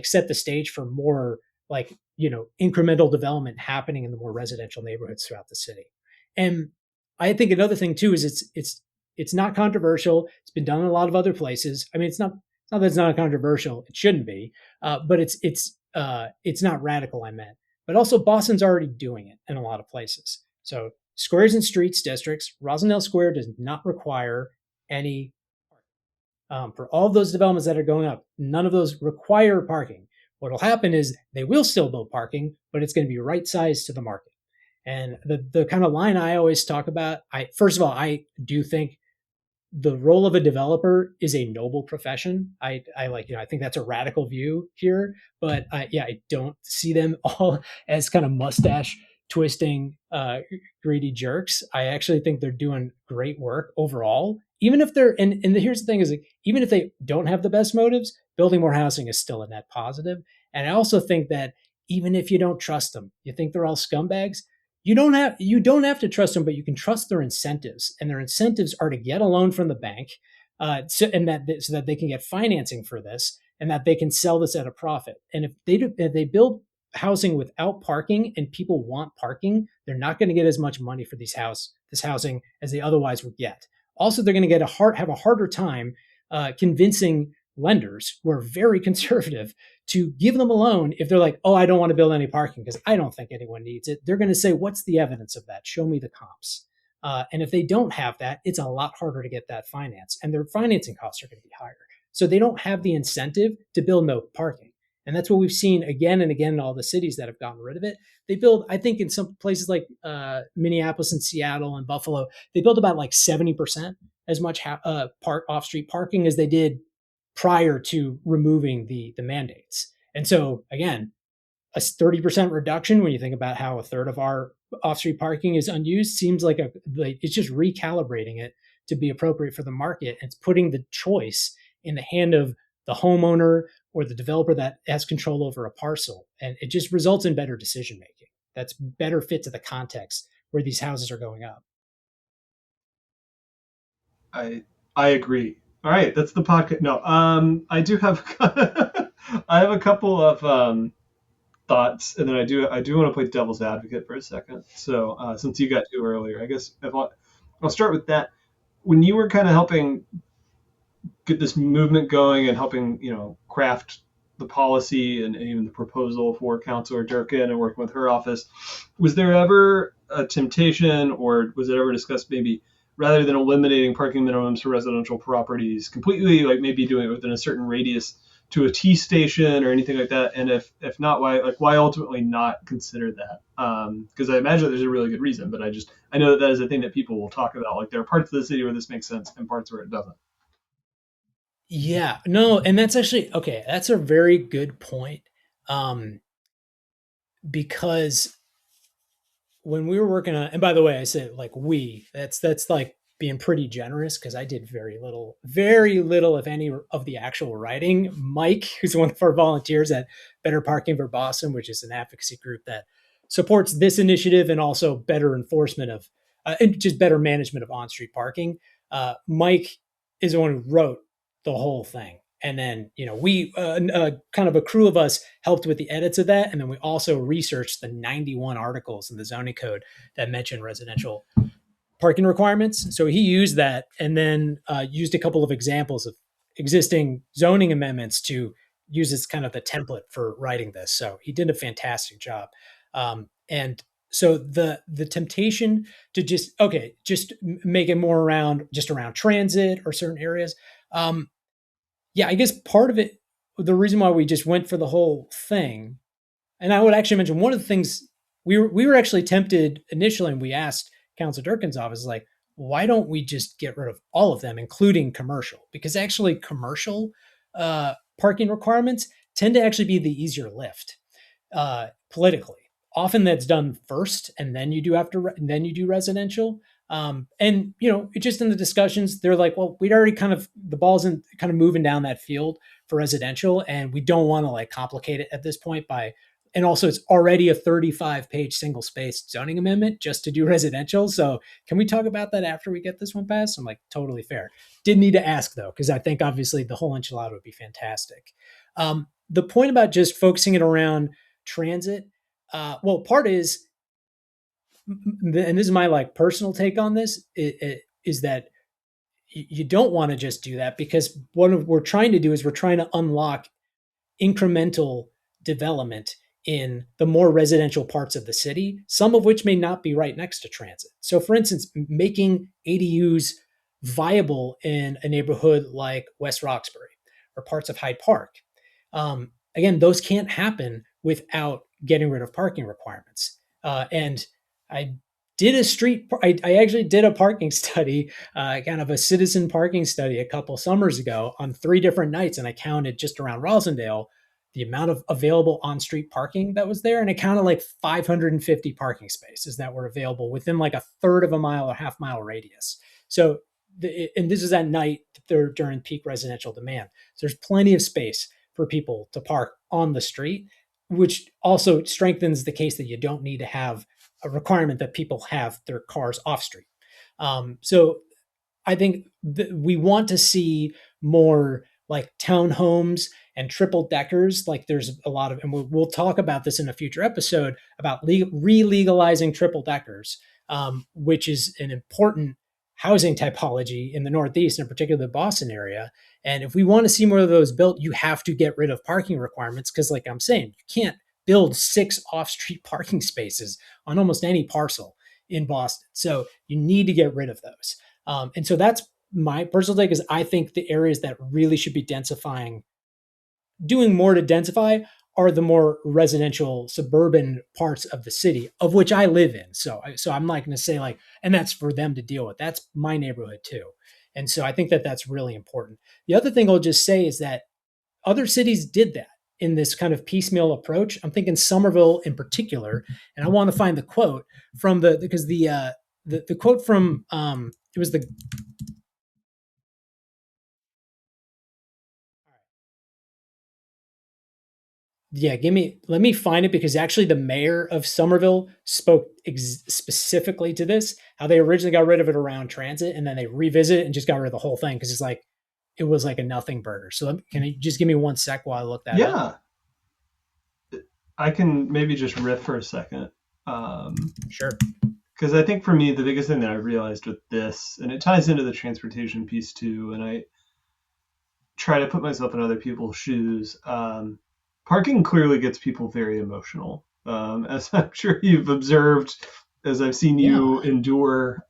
set the stage for more incremental development happening in the more residential neighborhoods throughout the city. And I think another thing too is it's not controversial. It's been done in a lot of other places. I mean, it's not that it's not controversial. It shouldn't be, but it's not radical. I meant, but also Boston's already doing it in a lot of places. So squares and streets districts, Rosendale Square does not require any. For all of those developments that are going up, none of those require parking. What will happen is they will still build parking, but it's going to be right sized to the market. And the kind of line I always talk about, I first of all, I do think the role of a developer is a noble profession. I like, I think that's a radical view here, but yeah, I don't see them all as kind of mustache twisting, greedy jerks. I actually think they're doing great work overall. Even if they're, and here's the thing is like, even if they don't have the best motives, building more housing is still a net positive. And I also think that even if you don't trust them, you think they're all scumbags, you don't have to trust them, but you can trust their incentives, and their incentives are to get a loan from the bank, so that they can get financing for this, and that they can sell this at a profit. And if they build housing without parking, and people want parking, they're not going to get as much money for this housing as they otherwise would get. Also, they're going to have a harder time convincing lenders who are very conservative to give them a loan if they're like, oh, I don't want to build any parking because I don't think anyone needs it. They're going to say, what's the evidence of that? Show me the comps. And if they don't have that, it's a lot harder to get that finance, and their financing costs are going to be higher. So they don't have the incentive to build no parking. And that's what we've seen again and again in all the cities that have gotten rid of it. They build, I think in some places like Minneapolis and Seattle and Buffalo, they build about like 70% as much off-street parking as they did prior to removing the mandates. And so again, a 30% reduction when you think about how a third of our off-street parking is unused seems like it's just recalibrating it to be appropriate for the market. It's putting the choice in the hand of the homeowner or the developer that has control over a parcel. And it just results in better decision making. That's better fit to the context where these houses are going up. I agree. All right, that's the podcast. No, I do have I have a couple of thoughts, and then I do want to play devil's advocate for a second. So since you got to earlier, I guess I'll start with that. When you were kind of helping get this movement going and helping craft the policy and even the proposal for Councilor Durkan and working with her office, was there ever a temptation, or was it ever discussed maybe rather than eliminating parking minimums for residential properties completely, like maybe doing it within a certain radius to a T station or anything like that? And if not, why ultimately not consider that? Because I imagine there's a really good reason, but I know that is a thing that people will talk about. Like there are parts of the city where this makes sense and parts where it doesn't. Yeah, no, and that's actually okay. That's a very good point, um, because when we were working on, and by the way, I said like that's like being pretty generous because I did very little, if any, of the actual writing. Mike, who's one of our volunteers at Better Parking for Boston, which is an advocacy group that supports this initiative and also better enforcement of, and just better management of on-street parking. Mike is the one who wrote the whole thing. And then, we kind of a crew of us helped with the edits of that. And then we also researched the 91 articles in the zoning code that mention residential parking requirements. So he used that and then used a couple of examples of existing zoning amendments to use as kind of the template for writing this. So he did a fantastic job. And so the temptation to just make it more around transit or certain areas. Yeah, I guess part of it, the reason why we just went for the whole thing, and I would actually mention one of the things we were actually tempted initially, and we asked Council Durkin's office, like, why don't we just get rid of all of them, including commercial? Because actually, commercial parking requirements tend to actually be the easier lift politically. Often that's done first, and then you do residential. And it just in the discussions, they're like, well, we'd already the ball's in kind of moving down that field for residential, and we don't want to like complicate it at this point and also it's already a 35-page single space zoning amendment just to do residential. So can we talk about that after we get this one passed? I'm like, totally fair. Didn't need to ask though, because I think obviously the whole enchilada would be fantastic. The point about just focusing it around transit, well, part is, and this is my like personal take on this, is that you don't want to just do that, because what we're trying to do is we're trying to unlock incremental development in the more residential parts of the city, some of which may not be right next to transit. So for instance, making ADUs viable in a neighborhood like West Roxbury or parts of Hyde Park. Again, those can't happen without getting rid of parking requirements. And I I actually did a parking study, kind of a citizen parking study a couple summers ago on 3 different nights. And I counted just around Rosendale the amount of available on-street parking that was there. And it counted like 550 parking spaces that were available within like a third of a mile or half-mile radius. So, and this is at night during peak residential demand. So there's plenty of space for people to park on the street, which also strengthens the case that you don't need to have a requirement that people have their cars off street. So I think we want to see more like townhomes and triple deckers. Like there's a lot of, and we'll talk about this in a future episode about re-legalizing triple deckers, which is an important housing typology in the Northeast, in particular the Boston area. And if we want to see more of those built, you have to get rid of parking requirements because, like I'm saying, you can't build 6 off-street parking spaces on almost any parcel in Boston. So you need to get rid of those. And so that's my personal take is I think the areas that really should be densifying, doing more to densify are the more residential suburban parts of the city, of which I live in. So I'm not going to say like, and that's for them to deal with. That's my neighborhood too. And so I think that that's really important. The other thing I'll just say is that other cities did that in this kind of piecemeal approach. I'm thinking Somerville in particular, and I want to find the quote from because the quote from it was the yeah, let me find it because actually the mayor of Somerville spoke specifically to this, how they originally got rid of it around transit and then they revisit it and just got rid of the whole thing because it was like a nothing burger. So can you just give me 1 sec while I look that up? Yeah, I can maybe just riff for a second. Sure. Because I think for me, the biggest thing that I've realized with this, and it ties into the transportation piece too, and I try to put myself in other people's shoes. Parking clearly gets people very emotional, as I'm sure you've observed, as I've seen you endure.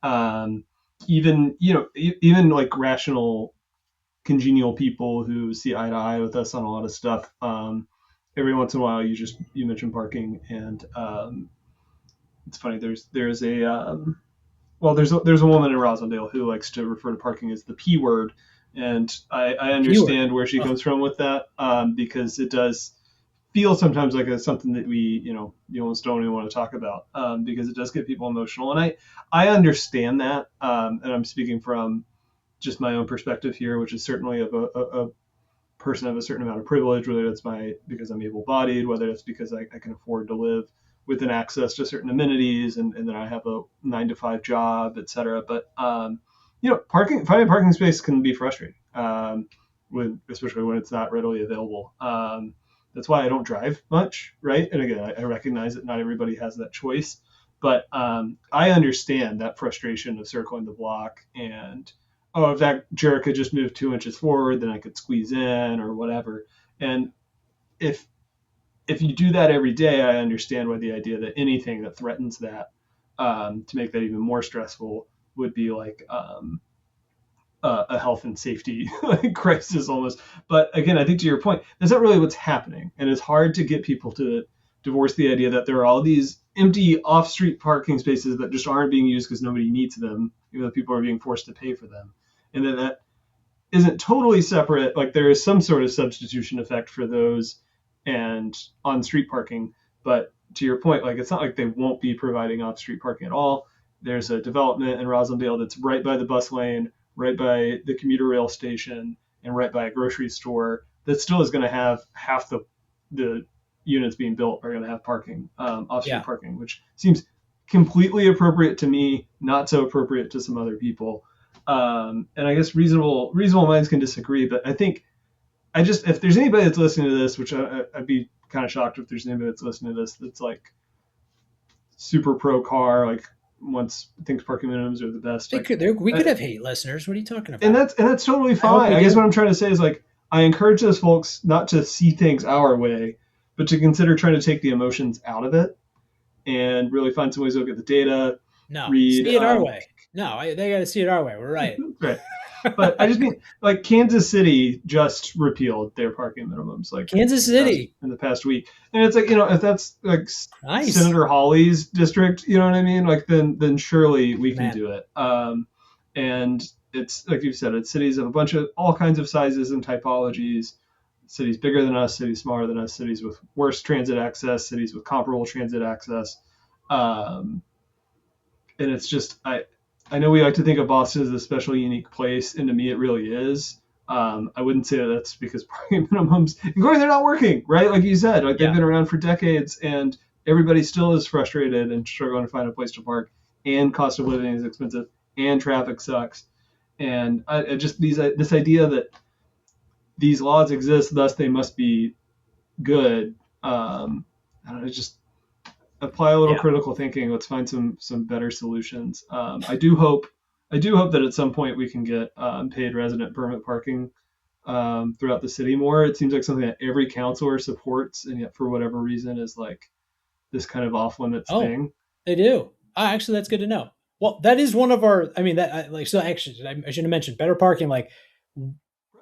Even even like rational, congenial people who see eye to eye with us on a lot of stuff. Every once in a while, you mention parking, and it's funny. There's a there's a woman in Rosendale who likes to refer to parking as the P word, and I understand where she comes from with that, because it does feel sometimes like it's something that you almost don't even want to talk about, because it does get people emotional, and I understand that, and I'm speaking from just my own perspective here, which is certainly of a person of a certain amount of privilege, whether that's because I'm able-bodied, whether it's because I can afford to live within access to certain amenities, and then I have a 9-to-5 job, et cetera. But finding a parking space can be frustrating, especially when it's not readily available. That's why I don't drive much, right? And again, I recognize that not everybody has that choice, but I understand that frustration of circling the block and, oh, if that jerk had just moved 2 inches forward, then I could squeeze in or whatever. And if you do that every day, I understand why the idea that anything that threatens that, to make that even more stressful, would be like a health and safety crisis almost. But again, I think to your point, that's not really what's happening. And it's hard to get people to divorce the idea that there are all these empty off-street parking spaces that just aren't being used because nobody needs them, even though people are being forced to pay for them. And then that isn't totally separate. Like there is some sort of substitution effect for those and on-street parking. But to your point, like it's not like they won't be providing off-street parking at all. There's a development in Rosendale that's right by the bus lane, right by the commuter rail station, and right by a grocery store that still is going to have half the units being built are going to have parking, off-street parking, which seems completely appropriate to me, not so appropriate to some other people. And I guess reasonable minds can disagree, but I think if there's anybody that's listening to this, which I'd be kind of shocked if there's anybody that's listening to this that's like super pro car, like thinks parking minimums are the best. We could have hate listeners. What are you talking about? And that's totally fine. I guess what I'm trying to say is like I encourage those folks not to see things our way, but to consider trying to take the emotions out of it and really find some ways to look at the data. See it our way. No, they got to see it our way. We're right. Right. But I just mean, like, Kansas City just repealed their parking minimums, like, Kansas City. in the past week, and it's like, if that's like Nice. Senator Hawley's district, you know what I mean? Like, then surely we can Man. do it. And it's like you said, it's cities of a bunch of all kinds of sizes and typologies. Cities bigger than us, cities smaller than us, cities with worse transit access, cities with comparable transit access. Um, and it's just I know we like to think of Boston as a special, unique place, and to me, it really is. I wouldn't say that that's because parking minimums, including they're not working, right? Like you said, like they've Yeah. been around for decades, and everybody still is frustrated and struggling to find a place to park, and cost of living is expensive, and traffic sucks, and I just this idea that these laws exist, thus they must be good. I don't know, just apply a little Yeah. critical thinking. Let's find some better solutions. I do hope that at some point we can get paid resident permit parking throughout the city more. It seems like something that every councilor supports, and yet for whatever reason is like this kind of off limits Oh, thing. they do. Actually, that's good to know. Well, that is one of our. I mean, like so. Actually, I should have mentioned better parking. Like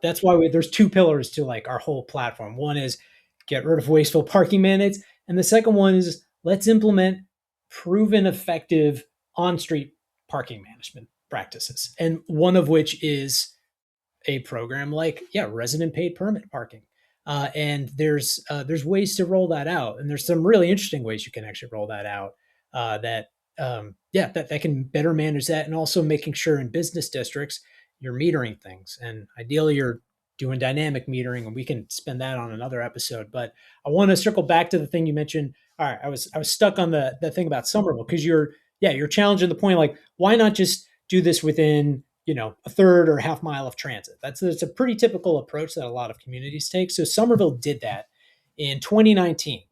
that's why there's two pillars to like our whole platform. One is get rid of wasteful parking mandates, and the second one is let's implement proven effective on-street parking management practices. And one of which is a program like resident paid permit parking. And there's ways to roll that out, and there's some really interesting ways you can actually roll that out. That that can better manage that, and also making sure in business districts you're metering things, and ideally you're doing dynamic metering, and we can spend that on another episode. But I want to circle back to the thing you mentioned. All right, I was stuck on the thing about Somerville because you're challenging the point like why not just do this within a third or half mile of transit. That's a pretty typical approach that a lot of communities take. So Somerville did that in 2019.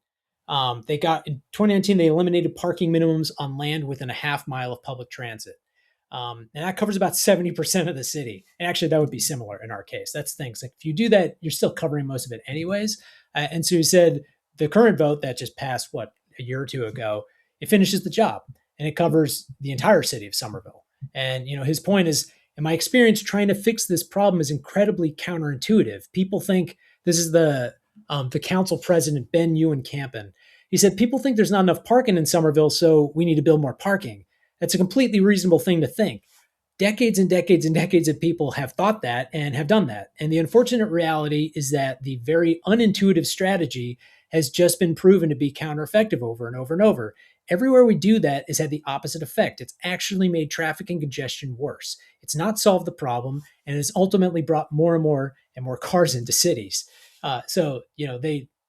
They got in 2019 they eliminated parking minimums on land within a half mile of public transit. And that covers about 70% of the city. And actually, that would be similar in our case. That's things like if you do that, you're still covering most of it anyways. And so he said the current vote that just passed, a year or two ago, it finishes the job and it covers the entire city of Somerville. And, his point is, in my experience, trying to fix this problem is incredibly counterintuitive. People think this is the council president, Ben Ewan Campen. He said, people think there's not enough parking in Somerville, so we need to build more parking. That's a completely reasonable thing to think. Decades and decades and decades of people have thought that and have done that. And the unfortunate reality is that the very unintuitive strategy has just been proven to be counter-effective over and over and over. Everywhere we do that has had the opposite effect. It's actually made traffic and congestion worse. It's not solved the problem, and it's ultimately brought more and more and more cars into cities.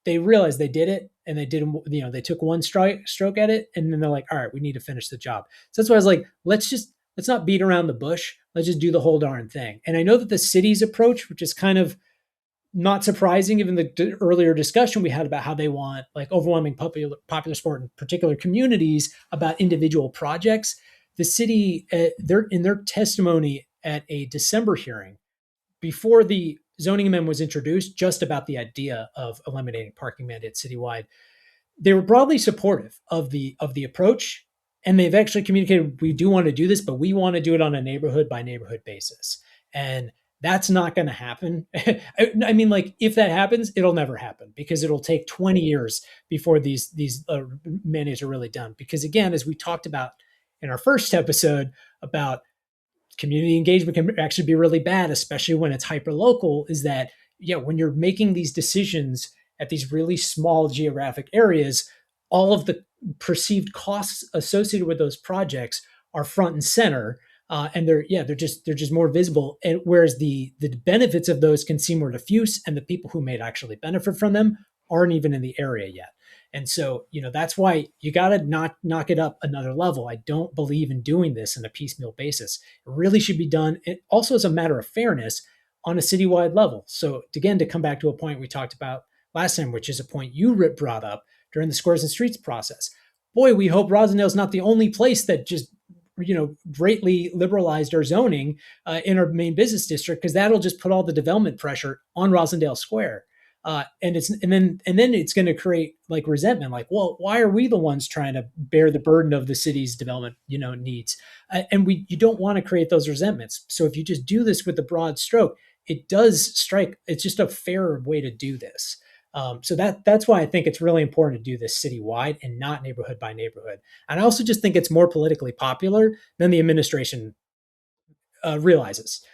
They realized they did it, and they did. They took one stroke at it, and then they're like, all right, we need to finish the job. So that's why I was like, let's not beat around the bush. Let's just do the whole darn thing. And I know that the city's approach, which is kind of not surprising given the earlier discussion we had about how they want like overwhelming popular sport in particular communities about individual projects. The city, they're in their testimony at a December hearing before the zoning amendment was introduced, just about the idea of eliminating parking mandates citywide. They were broadly supportive of the approach, and they've actually communicated we do want to do this, but we want to do it on a neighborhood by neighborhood basis. And that's not going to happen. I mean, like if that happens, it'll never happen because it'll take 20 years before these mandates are really done. Because again, as we talked about in our first episode about community engagement can actually be really bad, especially when it's hyper local. Is that when you're making these decisions at these really small geographic areas, all of the perceived costs associated with those projects are front and center, and they're just more visible. And whereas the benefits of those can seem more diffuse, and the people who may actually benefit from them aren't even in the area yet. And so, that's why you got to knock it up another level. I don't believe in doing this on a piecemeal basis. It really should be done also as a matter of fairness on a citywide level. So again, to come back to a point we talked about last time, which is a point you brought up during the Squares and Streets process. Boy, we hope Rosendale's not the only place that just greatly liberalized our zoning in our main business district, because that'll just put all the development pressure on Rosendale Square. And then it's going to create like resentment, like, well, why are we the ones trying to bear the burden of the city's development, needs? And you don't want to create those resentments. So if you just do this with the broad stroke, it does strike. It's just a fairer way to do this. So that's why I think it's really important to do this citywide and not neighborhood by neighborhood. And I also just think it's more politically popular than the administration realizes.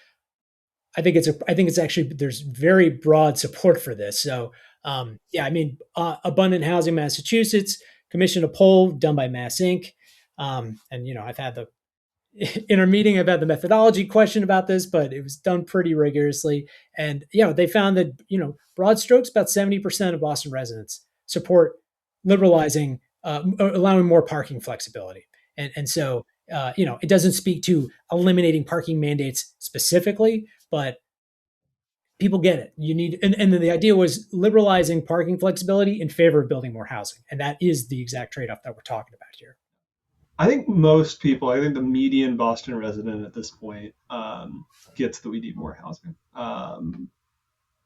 I think it's actually there's very broad support for this. So yeah, I mean, Abundant Housing Massachusetts commissioned a poll done by Mass Inc. And I've had the in our meeting about the methodology question about this, but it was done pretty rigorously. And they found that broad strokes, about 70% of Boston residents support liberalizing, allowing more parking flexibility. And so it doesn't speak to eliminating parking mandates specifically, but people get it. You need, and then the idea was liberalizing parking flexibility in favor of building more housing, and that is the exact trade-off that we're talking about here. I think most people, I think the median Boston resident at this point gets that we need more housing. I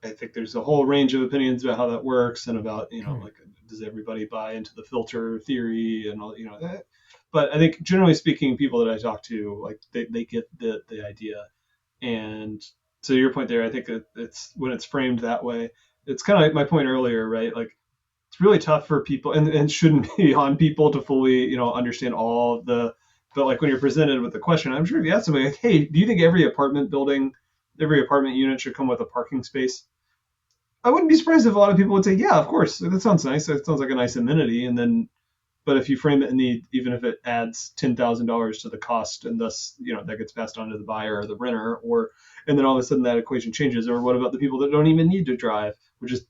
think there's a whole range of opinions about how that works and about, like, does everybody buy into the filter theory and all, that. But I think generally speaking, people that I talk to, like, they get the idea. And so your point there, I think it's when it's framed that way, it's kind of like my point earlier, right? Like, it's really tough for people and shouldn't be on people to fully, understand all of the, but like when you're presented with the question, I'm sure if you ask somebody like, hey, do you think every apartment unit should come with a parking space? I wouldn't be surprised if a lot of people would say, yeah, of course. That sounds nice. That sounds like a nice amenity. And then, but if you frame it in even if it adds $10,000 to the cost and thus, that gets passed on to the buyer or the renter, and then all of a sudden that equation changes. Or what about the people that don't even need to drive, which is,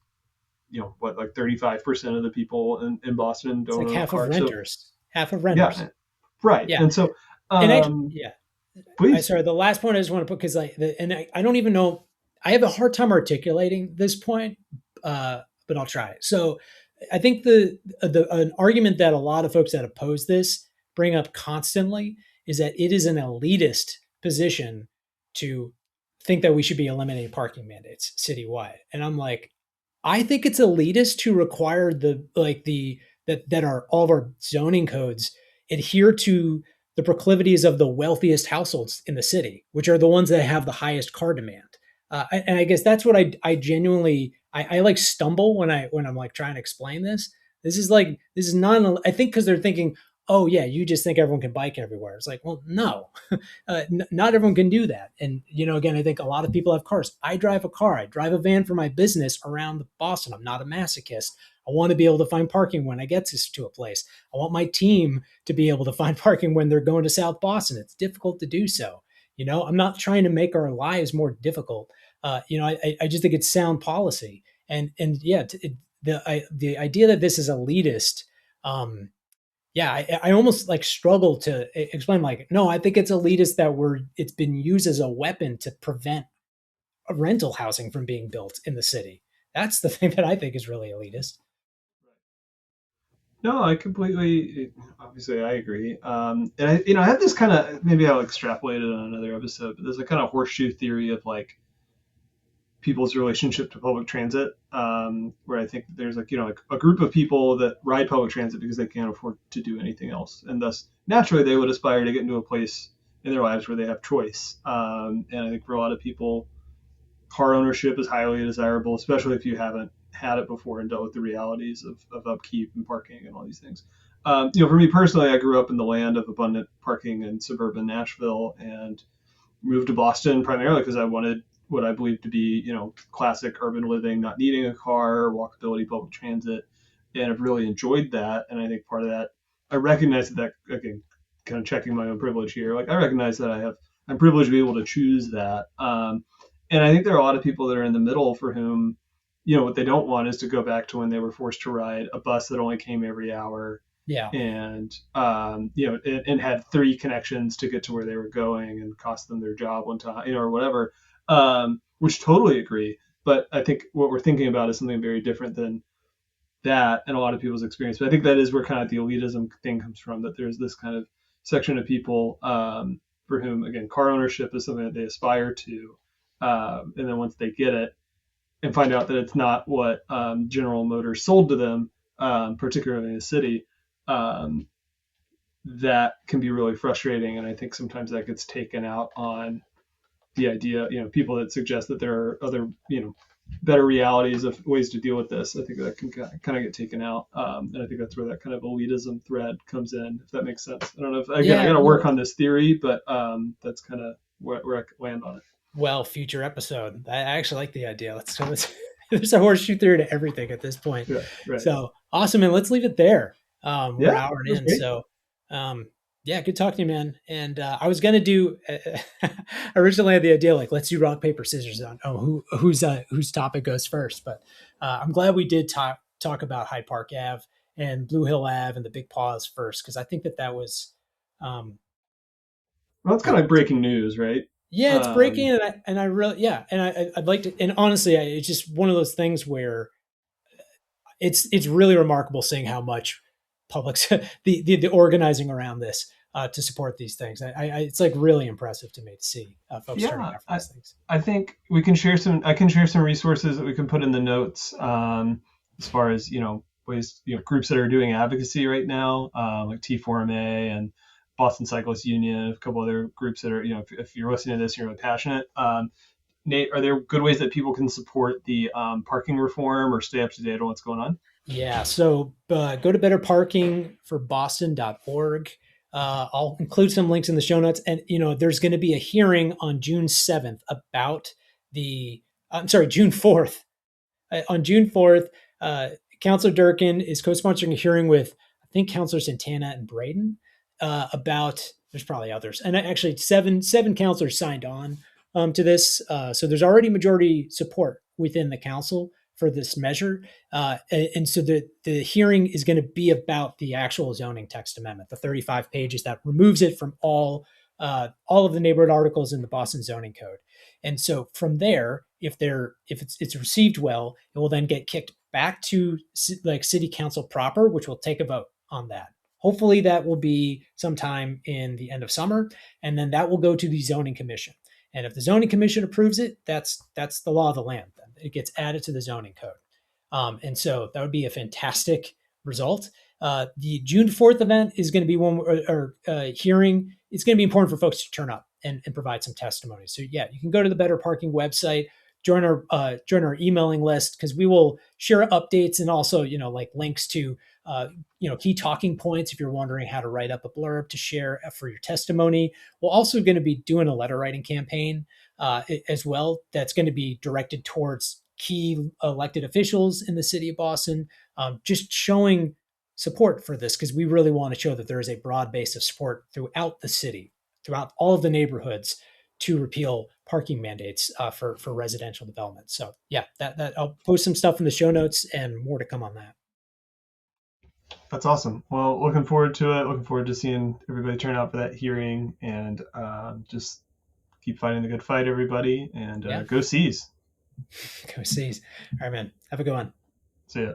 like 35% of the people in Boston don't own a car. Half of renters. Yeah, right. Yeah. And so, yeah. please. Sorry, the last point I just want to put, because I don't even know, I have a hard time articulating this point, but I'll try. So I think an argument that a lot of folks that oppose this bring up constantly is that it is an elitist position to think that we should be eliminating parking mandates citywide. And I'm like, I think it's elitist to require that are all of our zoning codes adhere to the proclivities of the wealthiest households in the city, which are the ones that have the highest car demand. And I guess that's what I genuinely I like stumble when I'm like trying to explain this. This is not. I think because they're thinking, oh yeah, you just think everyone can bike everywhere. It's like, well, no, not everyone can do that. And again, I think a lot of people have cars. I drive a car. I drive a van for my business around Boston. I'm not a masochist. I want to be able to find parking when I get to a place. I want my team to be able to find parking when they're going to South Boston. It's difficult to do so. I'm not trying to make our lives more difficult. I just think it's sound policy. And yeah, the idea that this is elitist, I almost like struggle to explain, like, no, I think it's elitist that it's been used as a weapon to prevent rental housing from being built in the city. That's the thing that I think is really elitist. No, obviously I agree. And I have this kind of, maybe I'll extrapolate it on another episode, but there's a kind of horseshoe theory of like people's relationship to public transit, where I think there's like a group of people that ride public transit because they can't afford to do anything else, and thus naturally they would aspire to get into a place in their lives where they have choice. And I think for a lot of people, car ownership is highly desirable, especially if you haven't had it before and dealt with the realities of upkeep and parking and all these things. For me personally, I grew up in the land of abundant parking in suburban Nashville and moved to Boston primarily because I wanted what I believe to be, classic urban living, not needing a car, walkability, public transit. And I've really enjoyed that. And I think part of that, I recognize that, again, kind of checking my own privilege here. Like, I recognize that I'm privileged to be able to choose that. And I think there are a lot of people that are in the middle for whom, what they don't want is to go back to when they were forced to ride a bus that only came every hour. Yeah. And, and had 3 connections to get to where they were going and cost them their job one time, or whatever, which totally agree. But I think what we're thinking about is something very different than that and a lot of people's experience. But I think that is where kind of the elitism thing comes from, that there's this kind of section of people for whom, again, car ownership is something that they aspire to. And then once they get it, and find out that it's not what General Motors sold to them, particularly in the city, um, that can be really frustrating. And I think sometimes that gets taken out on the idea, people that suggest that there are other, better realities of ways to deal with this. I think that can kind of get taken out. And I think that's where that kind of elitism thread comes in, if that makes sense. I don't know if, again, I Yeah, got to no. work on this theory, but that's kind of where I land on it. Well, future episode. I actually like the idea. Let's there's a horseshoe theory to everything at this point. Yeah, right. So awesome, and let's leave it there. We're an Yeah, hour that's in, great. so yeah, good talking to you, man. And I was gonna do originally had the idea like let's do rock paper scissors on whose topic goes first, but I'm glad we did talk about Hyde Park Ave and Blue Hill Ave and the Big Paws first because I think that was um, Well, that's kind of breaking news, right? yeah, it's breaking, Um, and I really yeah, and I'd like to, and honestly, it's just one of those things where it's really remarkable seeing how much public the organizing around this to support these things. It's like really impressive to me to see folks turning yeah, out for these things. I think we can share some. I can share some resources that we can put in the notes, as far as ways, groups that are doing advocacy right now, like T4MA and Boston Cyclists Union, a couple other groups that are, if you're listening to this, you're really passionate. Nate, are there good ways that people can support the parking reform or stay up to date on what's going on? Yeah, so go to betterparkingforboston.org. I'll include some links in the show notes, and there's going to be a hearing on June 7th about the. I'm sorry, June 4th. On June 4th, Councilor Durkan is co-sponsoring a hearing with I think Councilor Santana and Braden about. There's probably others, and actually seven councilors signed on to this. So there's already majority support within the council for this measure, and so the hearing is going to be about the actual zoning text amendment, the 35 pages that removes it from all of the neighborhood articles in the Boston zoning code. And so from there, if it's received well, it will then get kicked back to like city council proper, which will take a vote on that. Hopefully that will be sometime in the end of summer, and then that will go to the zoning commission. And if the zoning commission approves it, that's the law of the land. Then it gets added to the zoning code, and so that would be a fantastic result. The June 4th event is going to be one or hearing. It's going to be important for folks to turn up and provide some testimony. So yeah, you can go to the Better Parking website, join our emailing list because we will share updates and also like links to key talking points if you're wondering how to write up a blurb to share for your testimony. We're also going to be doing a letter writing campaign as well that's going to be directed towards key elected officials in the city of Boston, just showing support for this because we really want to show that there is a broad base of support throughout the city, throughout all of the neighborhoods to repeal parking mandates for residential development. So yeah, that I'll post some stuff in the show notes and more to come on that. That's awesome. Well, looking forward to it. Looking forward to seeing everybody turn out for that hearing, and just keep fighting the good fight, everybody, and Yeah, go C's. go see. All right, man. Have a good one. See ya.